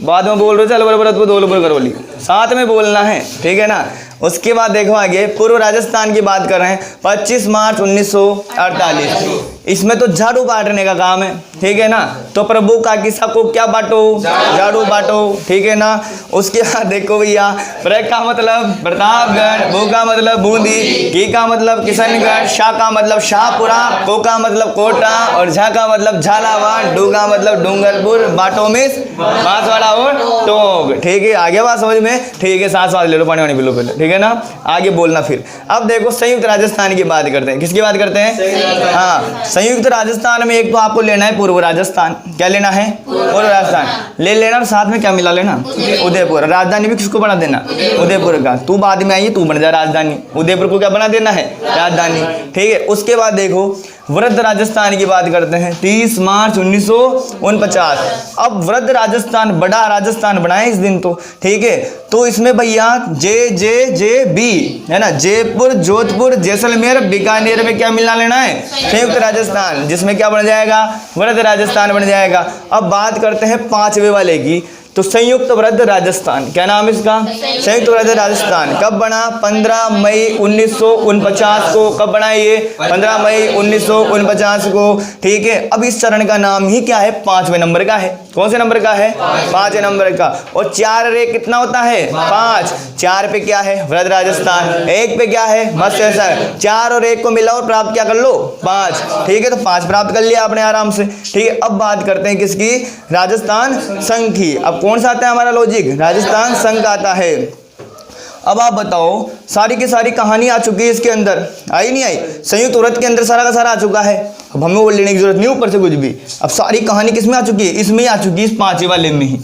A: बाद में बोल रहे थे अलवर, भरतपुर, धौलपुर, करौली, साथ में बोलना है, ठीक है ना। उसके बाद देखो आगे पूर्व राजस्थान की बात कर रहे हैं। 25 मार्च 1948। इसमें तो झाड़ू बांटने का काम है, ठीक है ना। तो प्रभु का किस्सा को क्या बांटो? झाड़ू बांटो, ठीक है ना। उसके बाद देखो भैया, प्र का मतलब प्रतापगढ़, भू का मतलब बूंदी, की का मतलब किशनगढ़, शाह का मतलब शाहपुरा, को का मतलब कोटा, और झा का मतलब झालावाड़, डू का मतलब डूंगरपुर, बाटो मिस बांसवाड़ा और टोंक, ठीक है। आगे बात समझ में? ठीक है, सांस ले लो, पानी वानी पी लो पहले, ठीक है ना। आगे बोलना फिर। अब देखो संयुक्त राजस्थान की बात करते हैं। किसकी बात करते हैं? हाँ, संयुक्त राजस्थान में एक तो आपको लेना है पूर्व राजस्थान। क्या लेना है? पूर्व राजस्थान ले लेना, और साथ में क्या मिला लेना? उदयपुर। राजधानी भी किसको बना देना? उदयपुर का। तू बाद में आई, तू बन जा राजधानी। उदयपुर को क्या बना देना है? राजधानी, ठीक है। उसके बाद देखो वृद्ध राजस्थान की बात करते हैं। 30 मार्च 1949। अब वृद्ध राजस्थान बड़ा राजस्थान बनाए इस दिन तो, ठीक है। तो इसमें भैया JJJB है ना, जयपुर, जोधपुर, जैसलमेर, बीकानेर में क्या मिलना लेना है? संयुक्त राजस्थान, जिसमें क्या बन जाएगा? वृद्ध राजस्थान बन जाएगा। अब बात करते हैं 5वें वाले की। तो संयुक्त वृद्ध राजस्थान, क्या नाम है इसका? संयुक्त वृद्ध राजस्थान। कब बना? 15 मई 1949 को। कब बना ये? 15 मई 1949 को, ठीक है। अब इस चरण का नाम ही क्या है? 5वें नंबर का है। कौन से नंबर का है? 5वें नंबर का। और 4 रे कितना होता है? 5। 4 पे क्या है? वृद्ध राजस्थान। 1 पे क्या है? मत्स्य संघ। 4 और 1 को मिलाओ और प्राप्त क्या कर लो? 5, ठीक है। तो 5 प्राप्त कर लिया आपने आराम से, ठीक है। अब बात करते हैं किसकी? राजस्थान संघ की। अब कौन सा आता है हमारा लॉजिक? राजस्थान संघ आता है। अब आप बताओ, सारी की सारी कहानी आ चुकी है इसके अंदर, आई नहीं आई? संयुक्त वृत्त के अंदर सारा का सारा आ चुका है। अब हमें वो लेने की जरूरत नहीं ऊपर से कुछ भी। अब सारी कहानी किस में आ चुकी है? इसमें ही आ चुकी है, इस 5वें वाले में ही।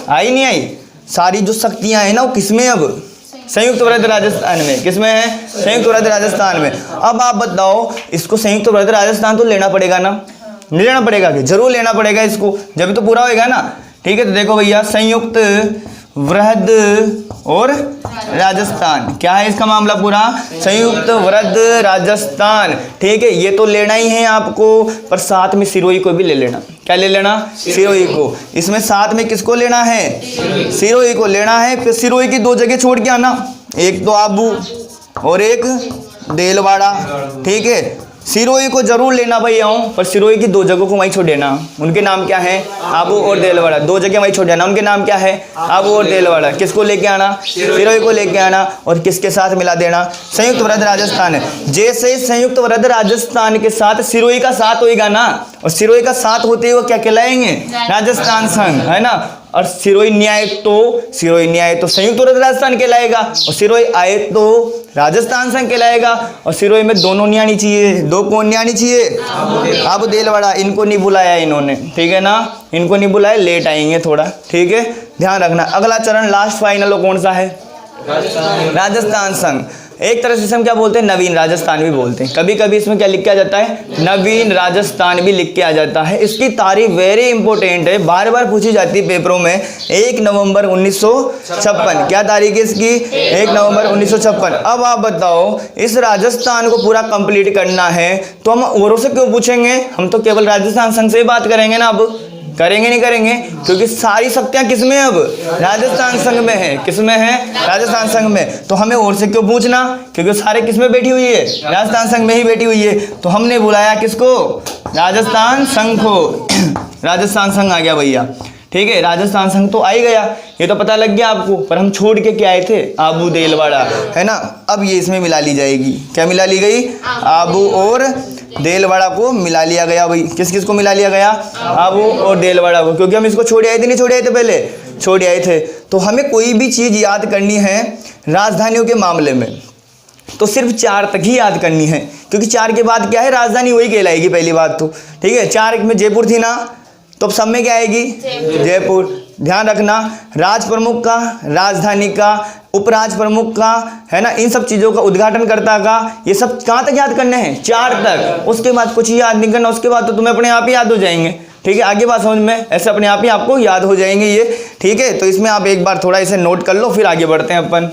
A: आई नहीं आई? सारी जो शक्तियां हैं ना वो किसमें? अब संयुक्त वृत्त राजस्थान में। किसमें है? संयुक्त वृत्त राजस्थान में। अब आप बताओ, इसको संयुक्त वृत्त राजस्थान तो लेना पड़ेगा ना? नहीं लेना पड़ेगा? कि जरूर लेना पड़ेगा इसको, जब तो पूरा होएगा ना, ठीक है। तो देखो भैया, संयुक्त वृद्ध और राजस्थान, क्या है इसका मामला पूरा? संयुक्त वृद्ध राजस्थान, ठीक है। ये तो लेना ही है आपको, पर साथ में सिरोही को भी ले लेना। क्या ले लेना? सिरोही को। इसमें साथ में किसको लेना है? सिरोही को लेना है। फिर सिरोही की 2 जगह छोड़ के आना, एक तो आबू और एक देलवाड़ा, ठीक है। सिरोही को जरूर लेना भैया, पर सिरोही की 2 जगहों को वहीं छोड़ देना। उनके नाम क्या है? आबू और देलवाड़ा। 2 जगह वहीं छोड़ देना, उनके नाम क्या है? आबू और देलवाड़ा। किसको लेके आना? सिरोही को लेके आना, और किसके साथ मिला देना? संयुक्त वृत्त राजस्थान। जैसे संयुक्त वृत्त राजस्थान के साथ सिरोही का साथ होएगा ना, और सिरोही का साथ होते हुए क्या कहलाएंगे? राजस्थान संघ, है ना। और सिरोही न्याय तो संयुक्त वृत्त राजस्थान कहलाएगा, और सिरोही आए तो राजस्थान संघ कहलाएगा। और सिरोही में दोनों नहीं आनी चाहिए। 2 कौन नहीं आनी चाहिए? अब देलवाड़ा। इनको नहीं बुलाया इन्होंने, ठीक है ना। इनको नहीं बुलाया, लेट आएंगे थोड़ा, ठीक है, ध्यान रखना। अगला चरण लास्ट फाइनल कौन सा है? राजस्थान संघ। एक तरह से हम क्या बोलते हैं, नवीन राजस्थान भी बोलते हैं। कभी कभी इसमें क्या लिख के आ जाता है, नवीन राजस्थान भी लिख के आ जाता है। इसकी तारीख वेरी इंपॉर्टेंट है, बार बार पूछी जाती है पेपरों में। 1 नवंबर 1956, क्या तारीख है इसकी, 1 नवंबर 1956। अब आप बताओ, इस राजस्थान को पूरा कंप्लीट करना है तो हम औरों से क्यों पूछेंगे, हम तो केवल राजस्थान संघ से ही बात करेंगे ना। अब करेंगे नहीं करेंगे, क्योंकि सारी शक्तियां किसमें अब, राजस्थान संघ में है। किसमें है, राजस्थान संघ में। तो हमें और से क्यों पूछना, क्योंकि सारे किसमें बैठी हुई है, राजस्थान संघ में ही बैठी हुई है। तो हमने बुलाया किसको, राजस्थान संघ को। राजस्थान संघ आ गया भैया, ठीक है। राजस्थान संघ तो आ ही गया, ये तो पता लग गया आपको। पर हम छोड़ के क्या आए थे, आबू देलवाड़ा, है ना। अब ये इसमें मिला ली जाएगी, क्या मिला ली गई, आबू और देलवाड़ा को मिला लिया गया। भाई किस किस को मिला लिया गया, आबू और देलवाड़ा को, क्योंकि हम इसको छोड़ आए थे, नहीं छोड़ आए थे, पहले छोड़ आए थे। तो हमें कोई भी चीज़ याद करनी है राजधानियों के मामले में तो सिर्फ 4 तक ही याद करनी है, क्योंकि 4 के बाद क्या है, राजधानी वही कहलाएगी पहली बात तो, ठीक है। 4 में जयपुर थी ना, तो अब सब में क्या आएगी, जयपुर। ध्यान रखना, राज प्रमुख का, राजधानी का, उपराज प्रमुख का, है ना, इन सब चीज़ों का, उद्घाटनकर्ता का, ये सब कहाँ तक याद करने हैं, 4 तक। उसके बाद कुछ ही याद नहीं करना, उसके बाद तो तुम्हें अपने आप ही याद हो जाएंगे, ठीक है। आगे बात समझ में, ऐसे अपने आप ही आपको याद हो जाएंगे ये, ठीक है। तो इसमें आप एक बार थोड़ा इसे नोट कर लो, फिर आगे बढ़ते हैं अपन।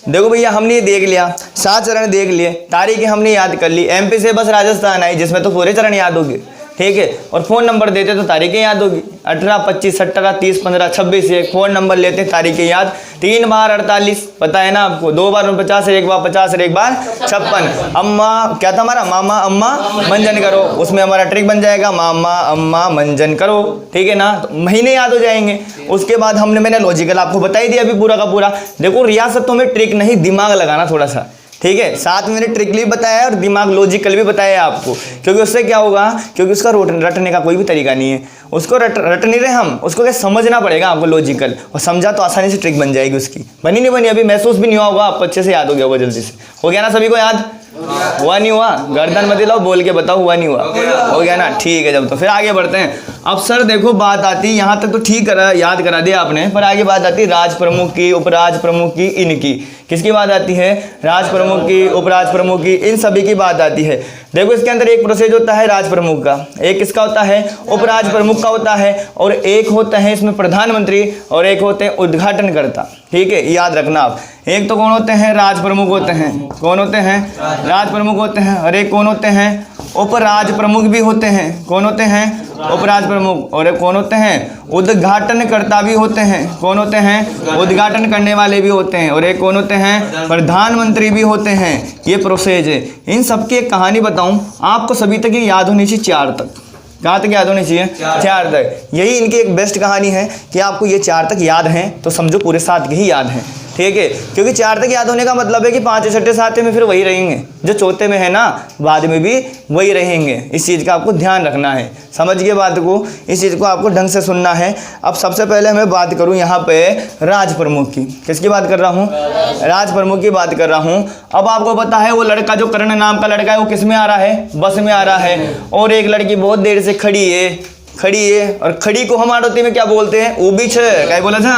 A: देखो भैया, हमने ये देख लिया, 7 चरण देख लिए, तारीखें हमने याद कर ली। एमपी से बस राजस्थान आई, जिसमें तो पूरे चरण याद होंगे, ठीक है। और फ़ोन नंबर देते तो तारीखें याद होगी, 18, 25, 17, 30, 15, 26, एक फ़ोन नंबर लेते हैं, तारीखें याद। 3 बार 48 पता है ना आपको, 2 बार 49, 1 बार 50 और 1 बार 56। अम्मा क्या था हमारा, मामा अम्मा मंजन करो, उसमें हमारा ट्रिक बन जाएगा, मामा अम्मा मंजन करो, ठीक है ना। तो महीने याद हो जाएंगे। उसके बाद मैंने लॉजिकल आपको बता ही दिया अभी पूरा का पूरा। देखो रियासतों में ट्रिक नहीं, दिमाग लगाना थोड़ा सा, ठीक है। साथ में मैंने ट्रिकली बताया और दिमाग लॉजिकल भी बताया आपको, क्योंकि उससे क्या होगा, क्योंकि उसका रटने का कोई भी तरीका नहीं है, उसको रट नहीं रहे हम, उसको क्या समझना पड़ेगा आपको लॉजिकल, और समझा तो आसानी से ट्रिक बन जाएगी उसकी। बनी नहीं बनी अभी महसूस भी नहीं हुआ होगा, आपको अच्छे से याद हो गया होगा, जल्दी से हो गया ना सभी को याद, हुआ नहीं हुआ, गर्दन मत हिलाओ, बोल के बताओ हुआ नहीं हुआ, हो गया ना, ठीक है। जब तो फिर आगे बढ़ते हैं। अब सर देखो बात आती, यहाँ तक तो ठीक याद करा दिया आपने, पर आगे बात आती है राज प्रमुख की, उपराज प्रमुख की, इनकी। किसकी बात आती है, राज प्रमुख की, उपराज प्रमुख की, इन सभी की बात आती है। देखो इसके अंदर एक प्रोसेस होता है राज प्रमुख का, एक किसका होता है, उपराज प्रमुख का होता है, और एक होता है इसमें प्रधानमंत्री, और एक होते हैं उद्घाटनकर्ता, ठीक है, याद रखना आप। एक तो कौन होते हैं, राज प्रमुख होते हैं, कौन होते हैं, राज प्रमुख होते हैं, और एक कौन होते हैं, उपराज प्रमुख भी होते हैं, कौन होते हैं, उपराज प्रमुख, और एक कौन होते हैं, उद्घाटनकर्ता भी होते हैं, कौन होते हैं, उद्घाटन करने वाले भी होते हैं, और एक कौन होते हैं, प्रधानमंत्री भी होते हैं। ये प्रोसेस है। इन सबकी एक कहानी बताऊं आपको, सभी तक ये याद होनी चाहिए, 4 तक। कहाँ तक याद होनी चाहिए, 4 तक। यही इनकी एक बेस्ट कहानी है कि आपको ये 4 तक याद हैं तो समझो पूरे 7 के ही याद हैं, ठीक है। क्योंकि 4 तक याद होने का मतलब है कि 5, 6, 7 में फिर वही रहेंगे, जो चौथे में है ना बाद में भी वही रहेंगे। इस चीज़ का आपको ध्यान रखना है, समझ गए बात को, इस चीज़ को आपको ढंग से सुनना है। अब सबसे पहले मैं बात करूं यहाँ पे राज प्रमुख की। किसकी बात कर रहा हूँ, राज प्रमुख की बात कर रहा हूँ। अब आपको पता है वो लड़का जो कर्ण नाम का लड़का है वो किस में आ रहा है, बस में आ रहा है, और एक लड़की बहुत देर से खड़ी है, और खड़ी को हम आड़ोती में क्या बोलते हैं, ऊबी छे, क्या बोला था,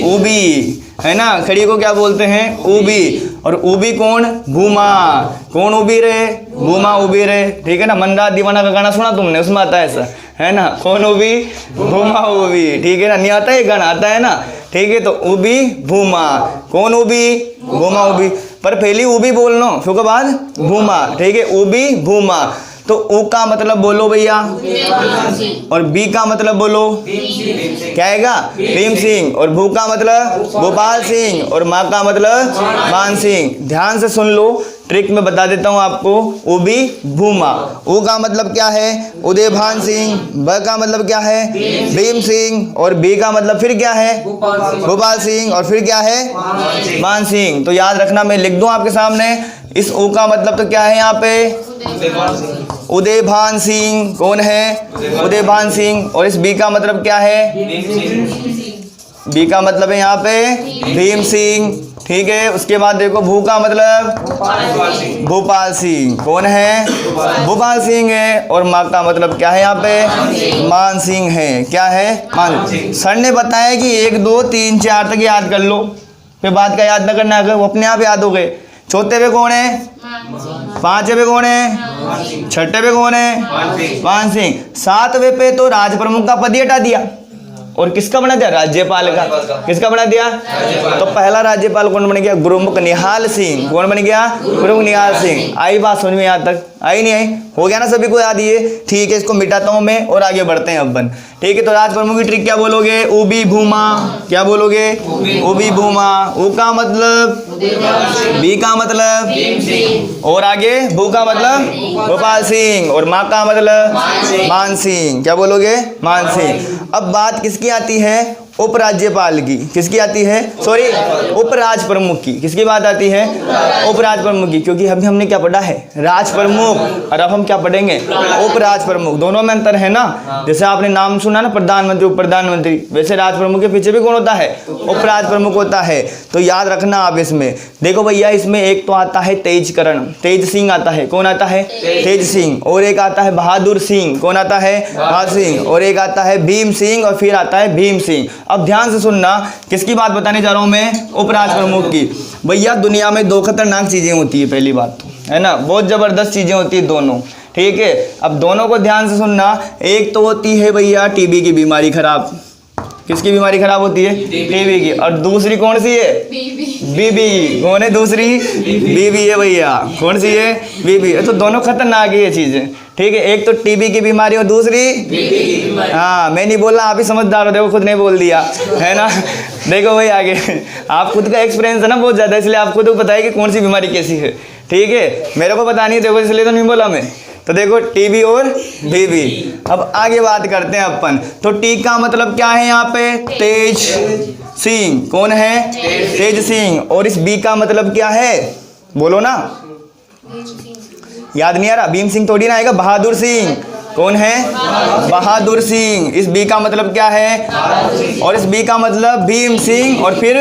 A: ऊबी, है ना। खड़ी को क्या बोलते हैं, ऊबी, और ऊबी कौन, भूमा, कौन ऊबी रहे, भूमा ऊबी रहे, ठीक है ना। मनरा दीवाना का गाना सुना तुमने, उसमें आता है ऐसा, है ना, कौन ऊबी, भूमा ऊबी, ठीक है ना, नहीं आता है गाना, आता है ना, ठीक है। तो ऊबी भूमा, कौन ऊबी, भूमा ऊबी, पर पहली ऊबी बोलना फिर के बाद भूमा, ठीक है, ऊबी भूमा। तो ऊ का मतलब बोलो भैया, और बी का मतलब बोलो, क्या आएगा, भीम सिंह, और भू का मतलब भोपाल सिंह, और माँ का मतलब मान सिंह। ध्यान से सुन लो, ट्रिक में बता देता हूँ आपको। उबी भूमा, ऊ का मतलब क्या है, उदयभान सिंह, ब का मतलब क्या है, भीम सिंह, और बी का मतलब फिर क्या है, भोपाल सिंह, और फिर क्या है, मान सिंह। तो याद रखना, मैं लिख दूं आपके सामने, इस ऊ का मतलब तो क्या है यहाँ पे, उदयभान सिंह, कौन है, उदयभान सिंह, और इस बी का मतलब क्या है, बी का मतलब है यहाँ पे भीम सिंह, ठीक है। उसके बाद देखो भू का मतलब भोपाल सिंह, कौन है, भोपाल सिंह है, और माँ का मतलब क्या है यहाँ पे, मान सिंह है, क्या है, मान। सर ने बताया कि 1, 2, 3, 4 तक याद कर लो, फिर बाद का याद न करना, अगर वो अपने आप याद हो गए। चौथे पे कौन है? पांचवे पे कौन है? छठे पे कौन है? मान सिंह। सातवें पे तो राज प्रमुख का पद ही हटा दिया और किसका बना दिया? राज्यपाल का। किसका बना दिया? तो पहला राज्यपाल कौन बन गया? गुरुमुख निहाल सिंह। कौन बन गया? गुरुमुख निहाल सिंह। आई बात समझ में यहाँ तक? आई नहीं आई? हो गया ना सभी को याद ये? ठीक है, इसको मिटाता हूं मैं और आगे बढ़ते हैं अपन। ठीक है, तो राज प्रमुख की ट्रिक क्या बोलोगे? उबी भूमा। क्या बोलोगे? उबी भूमा। उ का मतलब? बी का मतलब? और आगे भू का मतलब? गोपाल सिंह। और माँ का मतलब? मान सिंह। क्या बोलोगे? मान सिंह। अब बात किसकी आती है? उपराज्यपाल की। किसकी आती है? सॉरी, उपराज प्रमुख की। किसकी बात आती है? उपराज प्रमुख की। क्योंकि अभी हमने क्या पढ़ा है? राज प्रमुख, और अब हम क्या पढ़ेंगे? उपराज प्रमुख। दोनों में अंतर है ना। जैसे आपने नाम सुना ना, प्रधानमंत्री, उप प्रधानमंत्री, वैसे राज प्रमुख के पीछे भी कौन होता है? उपराज प्रमुख होता है। तो याद रखना आप इसमें। देखो भैया, इसमें एक तो आता है तेजकरण, तेज सिंह आता है। कौन आता है? तेज सिंह। और एक आता है बहादुर सिंह। कौन आता है? बहादुर सिंह। और एक आता है भीम सिंह, और फिर आता है भीम सिंह। अब ध्यान से सुनना, किसकी बात बताने जा रहा हूं मैं? उपराज प्रमुख की। भैया, दुनिया में दो खतरनाक चीजें होती है, पहली बात तो है ना, बहुत जबरदस्त चीजें होती है दोनों। ठीक है, अब दोनों को ध्यान से सुनना। एक तो होती है भैया टीबी की बीमारी खराब। किसकी बीमारी खराब होती है? टीबी की। और दूसरी कौन सी है? बीबी की। कौन है दूसरी? बीबी है भैया। कौन सी है? बीबी। तो दोनों खतरनाक है ये चीजें। ठीक है, एक तो टीबी की बीमारी और दूसरी बीबी की बीमारी। हाँ, मैं नहीं बोल रहा, आप ही समझदार हो, देखो खुद ने बोल दिया है ना। देखो भाई आगे, आप खुद का एक्सपीरियंस है ना बहुत ज्यादा, इसलिए आपको तो पता है कि कौन सी बीमारी कैसी है। ठीक है, मेरे को पता नहीं, देखो इसलिए तो नहीं बोला मैं। तो देखो टीबी और बीबी। अब आगे बात करते हैं अपन। तो टी का मतलब क्या है यहाँ पे? तेज सिंह। कौन है? तेज सिंह। और इस बी का मतलब क्या है? बोलो ना, याद नहीं आ रहा? भीम सिंह थोड़ी ना आएगा, बहादुर सिंह। कौन है? बहादुर सिंह। इस बी का मतलब क्या है? और इस बी का मतलब भीम सिंह, और फिर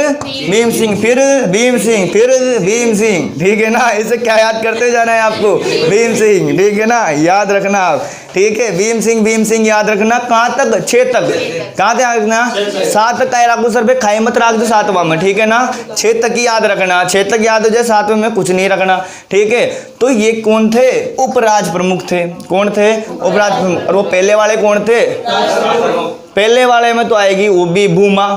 A: भीम सिंह, फिर भीम सिंह, फिर भीम सिंह। ठीक है ना, इसे क्या याद करते जाना है आपको? भीम सिंह। ठीक है ना, याद रखना आप। ठीक है, भीम सिंह, भीम सिंह याद रखना। कहाँ तक? 6 तक। कहाँ तक याद रखना? 7 तक का रखो सर पे, खाई मत रख दो 7वां में। ठीक है ना, 6 तक ही याद रखना। 6 तक याद हो जाए, 7वें में कुछ नहीं रखना। ठीक है, तो ये कौन थे? उपराज प्रमुख थे। कौन थे? उपराज प्रमुख। और वो पहले वाले कौन थे? पहले वाले में तो आएगी उबी भूमा,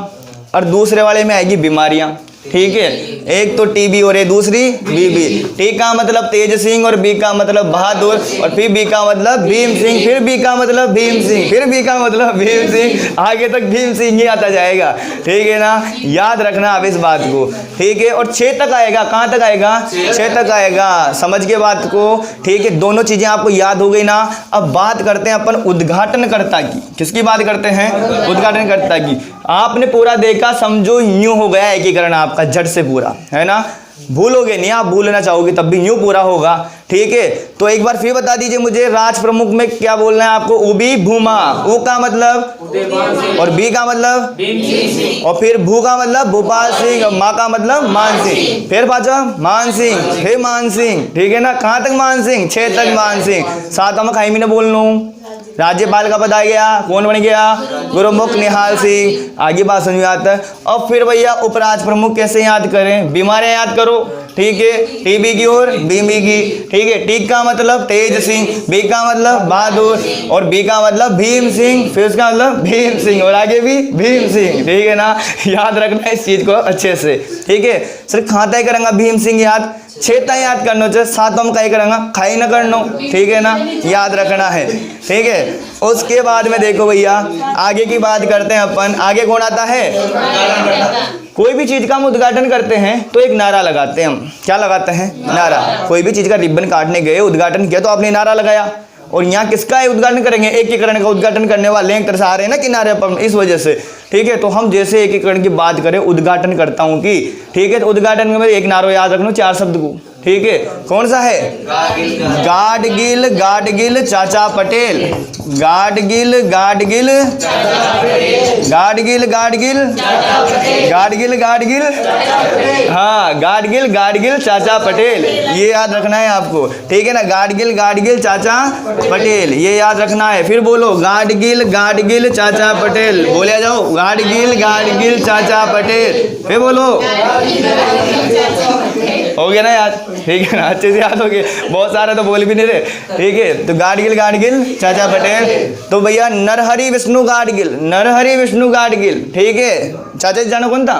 A: और दूसरे वाले में आएगी बीमारियां। ठीक है, एक तो टीबी और ये दूसरी बीबी। टी का मतलब तेज सिंह, और बी का मतलब बहादुर, और फिर बी का मतलब भीम सिंह, फिर बी का मतलब भीम सिंह, फिर बी का मतलब भीम सिंह, आगे तक भीम सिंह ही आता जाएगा। ठीक है ना, याद रखना आप इस बात को। ठीक है, और 6 तक आएगा। कहाँ तक आएगा? 6 तक आएगा। समझ के बात को। ठीक है, दोनों चीजें आपको याद हो गई ना। अब बात करते हैं अपन उद्घाटनकर्ता की। किसकी बात करते हैं? उद्घाटनकर्ता की। आपने पूरा देखा, समझो यूं हो गया एकीकरण आपका झट से पूरा, है ना। भूलोगे नहीं, आप भूलना चाहोगे तब भी यूं पूरा होगा। ठीक है, तो एक बार फिर बता दीजिए मुझे, राज प्रमुख में क्या बोलना है आपको? उबी भूमा। उ का मतलब? और बी का मतलब? और फिर भू का मतलब? भोपाल सिंह। और माँ का मतलब? मान सिंह। फिर पाचा मान सिंह, फिर मान सिंह। ठीक है ना, कहाँ तक मान सिंह? 6 तक मान सिंह। 7वां में खाई में बोल लूँ, राज्यपाल का पद आ गया। कौन बन गया? गुरुमुख निहाल सिंह। आगे बात समझ में आता है। अब फिर भैया उपराज प्रमुख कैसे याद करें? बीमारियां याद करो। ठीक है, टीबी की और बीबी की। ठीक है, टी का मतलब तेज सिंह, बी का मतलब बहादुर, और बी का मतलब भीम सिंह, फिर उसका मतलब भीम सिंह, और आगे भी भीम सिंह। ठीक है ना, याद रखना इस चीज को अच्छे से। ठीक है, सर कहाँ तय करेंगे भीम सिंह याद? 6 तक याद करना चाहिए, 7वां में कहीं करेंगे खाई ना करना। ठीक है ना, याद रखना है। ठीक है, उसके बाद में देखो भैया आगे की बात करते हैं अपन। आगे कौन आता है? कोई भी चीज का हम उद्घाटन करते हैं तो एक नारा लगाते हैं हम। क्या लगाते हैं? नारा। कोई भी चीज का रिबन काटने गए, उद्घाटन किया, तो आपने नारा लगाया। और यहाँ किसका है उद्घाटन करेंगे? एकीकरण का उद्घाटन करने वाले एक तरह से आ रहे हैं ना किनारे पर, इस वजह से। ठीक है, तो हम जैसे एकीकरण की बात करें, उद्घाटन करता हूँ कि, ठीक है, तो उद्घाटन में एक नारा याद रखना, 4 शब्द को। ठीक है, कौन सा है? गाडगिल गाडगिल चाचा पटेल। गाडगिल गाडगिल गाडगिल गाडगिल गाडगिल गाडगिल, हाँ, गाडगिल गाडगिल चाचा पटेल, ये याद रखना है आपको। ठीक है ना, गाडगिल गाडगिल चाचा पटेल, ये याद रखना है। फिर बोलो गाडगिल गाडगिल चाचा पटेल, बोले जाओ गाडगिल गाडगिल चाचा पटेल। फिर बोलो हो गया ना याद, ठीक है ना, अच्छे से याद हो गया, बहुत सारे तो बोल भी नहीं रहे, ठीक है। तो गाडगिल चाचा पटेल, तो भैया नरहरि विष्णु गाडगिल, नरहरि विष्णु गाडगिल, ठीक है। चाचा जी जाना कौन था,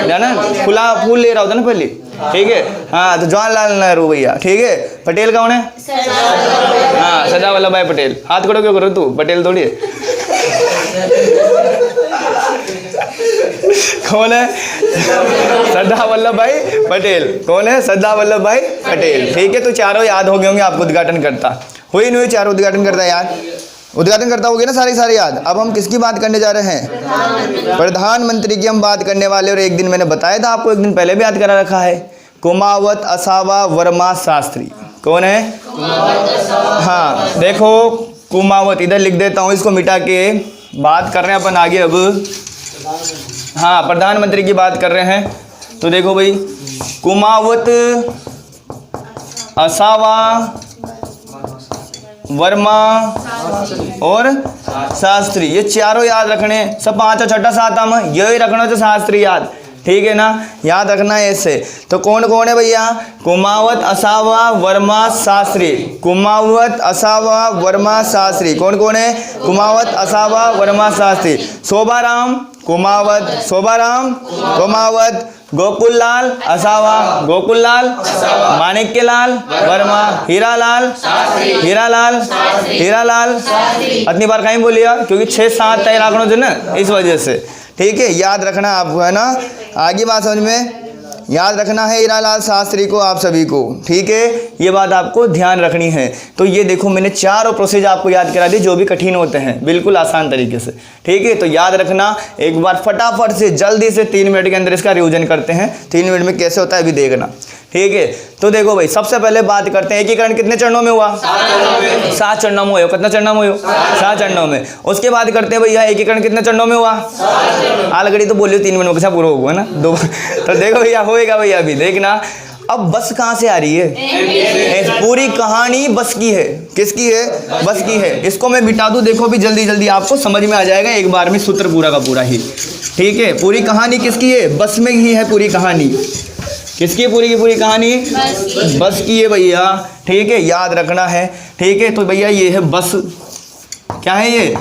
A: जाना खुला फूल ले रहा होता ना पहले, ठीक है। हाँ तो जवाहरलाल नेहरू भैया, ठीक है। पटेल कौन है, हाँ सरदार वल्लभ भाई पटेल। हाथ खड़ो क्यों करो, तू पटेल थोड़ी है। कौन है, सरदार वल्लभ भाई पटेल। कौन है, सरदार वल्लभ भाई पटेल, ठीक है। तो चारों याद हो गए होंगे आपको। उद्घाटन करता हुई नहीं हुई, चारों उद्घाटन करता याद, उद्घाटन करता हो गया ना सारे याद। अब हम किसकी बात करने जा रहे हैं, प्रधानमंत्री की हम बात करने वाले। और एक दिन मैंने बताया था आपको, एक दिन पहले भी याद करा रखा है, कुमावत असावा वर्मा शास्त्री। कौन है, हाँ देखो कुमावत, इधर लिख देता हूँ, इसको मिटा के बात कर रहे हैं अपन आगे। अब हाँ प्रधानमंत्री की बात कर रहे हैं, तो देखो भाई कुमावत असावा वर्मा और शास्त्री, ये चारों याद रखने, सब 5 छठा 7 में यही रखना तो शास्त्री याद, ठीक है ना, याद रखना है ऐसे। तो कौन कौन है भैया, कुमावत असावा वर्मा शास्त्री, कुमावत असावा वर्मा शास्त्री। कौन कौन है, कुमावत असावा वर्मा शास्त्री। शोभाराम कुमावत, शोभाराम कुमावत, गोकुललाल असावा, गोकुललाल, माणिक्यलाल वर्मा, हीरालाल, हीरालाल, हीरालाल। इतनी बार कहीं बोलिए क्योंकि 6-7 तय रखना जो ना, इस वजह से, ठीक है। याद रखना आपको, है ना, आगे बात समझ में, याद रखना है हीरालाल शास्त्री को, आप सभी को, ठीक है। ये बात आपको ध्यान रखनी है। तो ये देखो मैंने चारों प्रोसेस आपको याद करा दी जो भी कठिन होते हैं, बिल्कुल आसान तरीके से, ठीक है। तो याद रखना, एक बार फटाफट से जल्दी से 3 मिनट के अंदर इसका रिवीजन करते हैं। 3 मिनट में कैसे होता है अभी देखना, ठीक है। तो देखो भाई सबसे पहले बात करते हैं, एकीकरण कितने चरणों में हुआ, 7 चरणों में हुआ। कितना चरणों में हुआ, 7 चरणों में। उसके बाद करते हैं भैया एकीकरण कितने चरणों में हुआ, ऑलरेडी तो बोलियो 3 मिनट में कैसा पूरा होगा ना, 2। तो देखो भैया होएगा भैया, अभी देखना। अब बस कहाँ से आ रही है, पूरी कहानी बस की है, किसकी है, बस की है। इसको मैं मिटा दूं, देखो भी जल्दी जल्दी आपको समझ में आ जाएगा एक बार में, सूत्र पूरा का पूरा ही, ठीक है। पूरी कहानी किसकी है, बस में ही है पूरी कहानी। किसकी पूरी की पूरी कहानी, बस की है भैया, ठीक है, याद रखना है, ठीक है। तो भैया ये है बस, क्या है ये,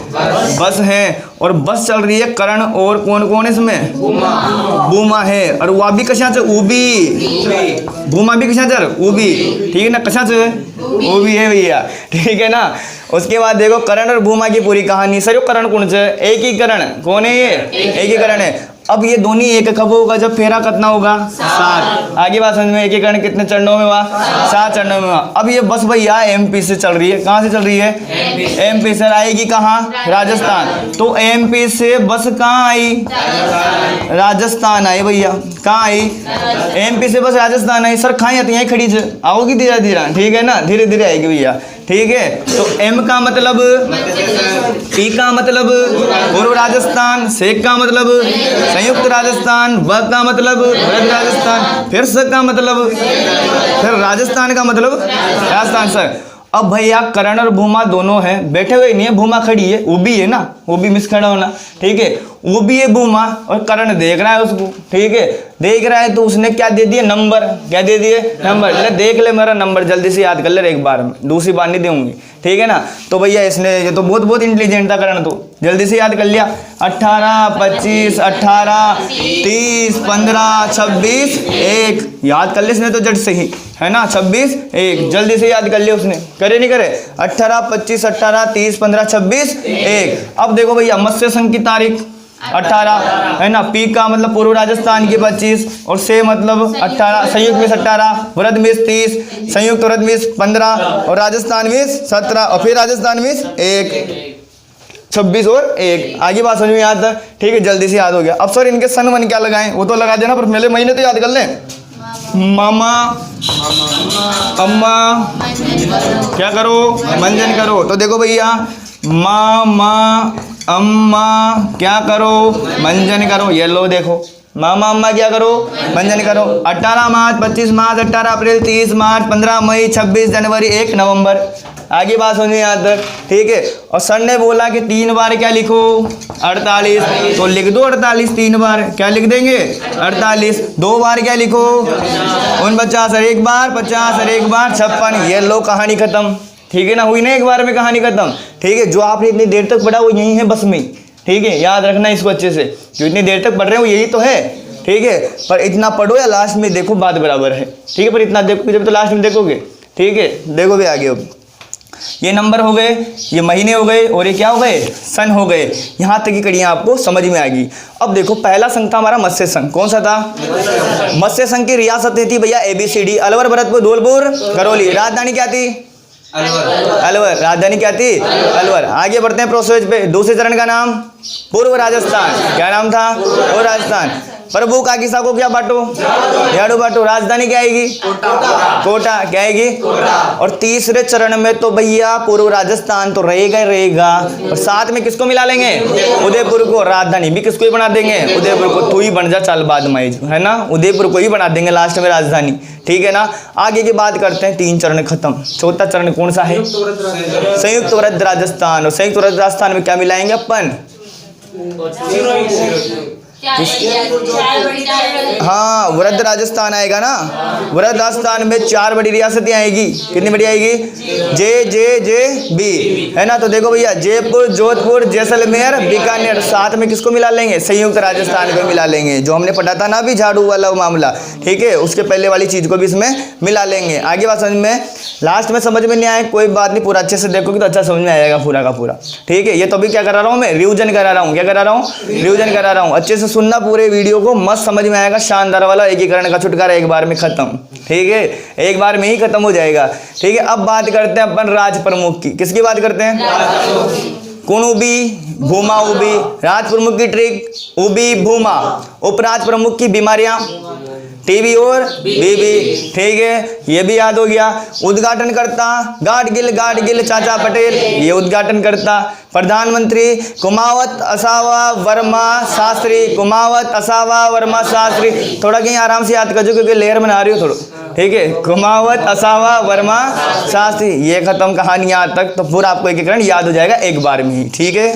A: बस है। और बस चल रही है करण और कौन कौन इसमें, भूमा है। और वह भी कशाच, उबी, भूमा भी कशाच, उबी, ठीक है ना, कशाच उबी है भैया, ठीक है ना। उसके बाद देखो करण और भूमा की पूरी कहानी। सर करण कौन से, एकीकरण, कौन है ये, एकीकरण है। अब ये दोनों एक कब होगा, जब फेरा कितना होगा, 7। आगे बात समझ में, एकीकरण कितने चरणों में हुआ, 7 चरणों में हुआ। अब ये बस भैया एमपी से चल रही है, कहाँ से चल रही है, एमपी से। आएगी कहाँ, राजस्थान। तो एमपी से बस कहाँ आई, राजस्थान आई भैया, कहाँ आई, एमपी से बस राजस्थान आई। सर कहाँ आती है, खड़ी से आओगी धीरे धीरे, ठीक है ना, धीरे धीरे आएगी भैया, ठीक है। तो एम का मतलब, पी का मतलब पूर्व राजस्थान, से का मतलब संयुक्त राजस्थान, व का मतलब वृद्ध राजस्थान, फिर स का मतलब, फिर राजस्थान का मतलब राजस्थान। सर अब भैया करण और भूमा दोनों हैं, बैठे हुए नहीं है, भूमा खड़ी है, वो भी है ना, वो भी मिस खड़ा होना, ठीक है। वो भी है भूमा और करण देख रहा है उसको, ठीक है, देख रहा है। तो उसने क्या दे दिया, नंबर, क्या दे दिए, नंबर। ले देख ले मेरा नंबर, जल्दी से याद कर ले एक बार में, दूसरी बार नहीं दूंगी, ठीक है ना। तो भैया इसने, ये तो बहुत इंटेलिजेंट था करण, तो जल्दी से याद कर लिया। 18, 25, 18, 30, 15, 26, 1 याद कर ले इसने तो जट से ही, है ना, 26, 1 जल्दी से याद कर लिया उसने, करे नहीं करे, 18, 25, 18, 30, 15, 26, 1। अब देखो भैया मत्स्य संघ की तारीख 18 है ना, पी का मतलब पूर्व राजस्थान की 25 और से मतलब 18, संयुक्त में 18, वृद्ध में 30, संयुक्त वृद्ध में 15 और राजस्थान में 17 और फिर राजस्थान में 1, 26 और 1। आगे बात समझ में याद है, ठीक है, जल्दी से याद हो गया। अब सर इनके सन मन क्या लगाएं, वो तो लगा देना, पर पहले महीने तो याद कर लें। मामा, अम्मा, क्या करो, मंजन करो। तो देखो भैया मामा, अम्मा, क्या करो, मंजन करो। ये लो देखो मामा अम्मा क्या करो, मंजन करो। 18 मार्च, 25 मार्च, 18 अप्रैल, 30 मार्च, 15 मई, 26 जनवरी, 1 नवंबर। आगे बात समझिए यहाँ तक, ठीक है। और सर ने बोला कि 3 बार क्या लिखो, 48, तो लिख दो 48 3 बार, क्या लिख देंगे 48। 2 बार क्या लिखो 49 और 1 बार 50 और 1 बार 56। ये लो कहानी खत्म, ठीक है ना, हुई ना एक बार में कहानी खत्म, ठीक है। जो आपने इतनी देर तक पढ़ा वो यही है बस में, ठीक है, याद रखना इसको अच्छे से। जो इतनी देर तक पढ़ रहे हो यही तो है, ठीक है। पर इतना पढ़ो या लास्ट में देखो बात बराबर है, ठीक है। पर इतना देखोगे जब तो लास्ट में देखोगे, ठीक है। देखो भी आगे, अब ये नंबर हो गए, ये महीने हो गए, और ये क्या हो गए, सन हो गए। यहाँ तक की कड़ियाँ आपको समझ में आ गई। अब देखो पहला संघ था हमारा मत्स्य संघ, कौन सा था, मत्स्य संघ की रियासतें थी भैया ABCD, अलवर, भरतपुर, धौलपुर, करौली। राजधानी क्या थी, अलवर। राजधानी क्या थी, अलवर। आगे बढ़ते हैं प्रोसेस पे। दूसरे चरण का नाम पूर्व राजस्थान, क्या नाम था, पूर्व राजस्थान। प्रभु का किसा को क्या बांटो, झाड़ू बांटो। राजधानी क्या आएगी, कोटा, क्या आएगी। और तीसरे चरण में तो भैया पूर्व राजस्थान तो रहेगा ही रहेगा, और साथ में किसको मिला लेंगे, उदयपुर को। राजधानी भी किसको ही बना देंगे, उदयपुर को। तू ही बन जा चाल बाद में, है ना, उदयपुर को ही बना देंगे लास्ट में राजधानी, ठीक है ना। आगे की बात करते हैं, 3 चरण खत्म। चौथा चरण कौन सा है, संयुक्त वृद्ध राजस्थान। और संयुक्त वृद्ध राजस्थान में क्या मिलाएंगे अपन, हाँ वृद्ध राजस्थान आएगा ना। वृद्ध राजस्थान में 4 बड़ी रियासतें आएगी। कितनी बड़ी आएगी, JJJB, है ना। तो देखो भैया, जयपुर, जोधपुर, जैसलमेर, बीकानेर, साथ में किसको मिला लेंगे, संयुक्त राजस्थान को मिला लेंगे। जो हमने पढ़ा था ना अभी झाड़ू वाला मामला, ठीक है, उसके पहले वाली चीज को भी इसमें मिला लेंगे। आगे बात समझ में, लास्ट में समझ में नहीं आए कोई बात नहीं, पूरा अच्छे से देखोगे तो अच्छा समझ में आएगा पूरा का पूरा, ठीक है। ये तो अभी क्या करा रहा हूँ मैं, रिविजन करा रहा हूँ। क्या करा रहा हूँ, रिविजन करा रहा हूँ। अच्छे से सुनना पूरे वीडियो को, मस्त समझ में आएगा। शानदार वाला एकीकरण का छुटकारा एक बार में खत्म, ठीक है, एक बार में ही खत्म हो जाएगा, ठीक है। अब बात करते हैं अपन राज प्रमुख की। किसकी बात करते हैं, कुणुबी, भूमा, उबी। राज प्रमुख की ट्रिक, उबी, भूमा। उपराज प्रमुख की बीमारियां, टीबी और बीबी, ठीक है, ये भी याद हो गया। उद्घाटन करता गाडगिल चाचा पटेल, ये उद्घाटन करता। प्रधानमंत्री कुमावत असावा वर्मा शास्त्री, कुमावत असावा वर्मा शास्त्री। थोड़ा कहीं आराम से याद कर जो, क्योंकि लेयर बना रही हो थोड़ा, ठीक है। कुमावत असावा वर्मा शास्त्री, ये खत्म कहानी यहाँ तक। तो पूरा आपको एकीकरण याद हो जाएगा एक बार में ही, ठीक है।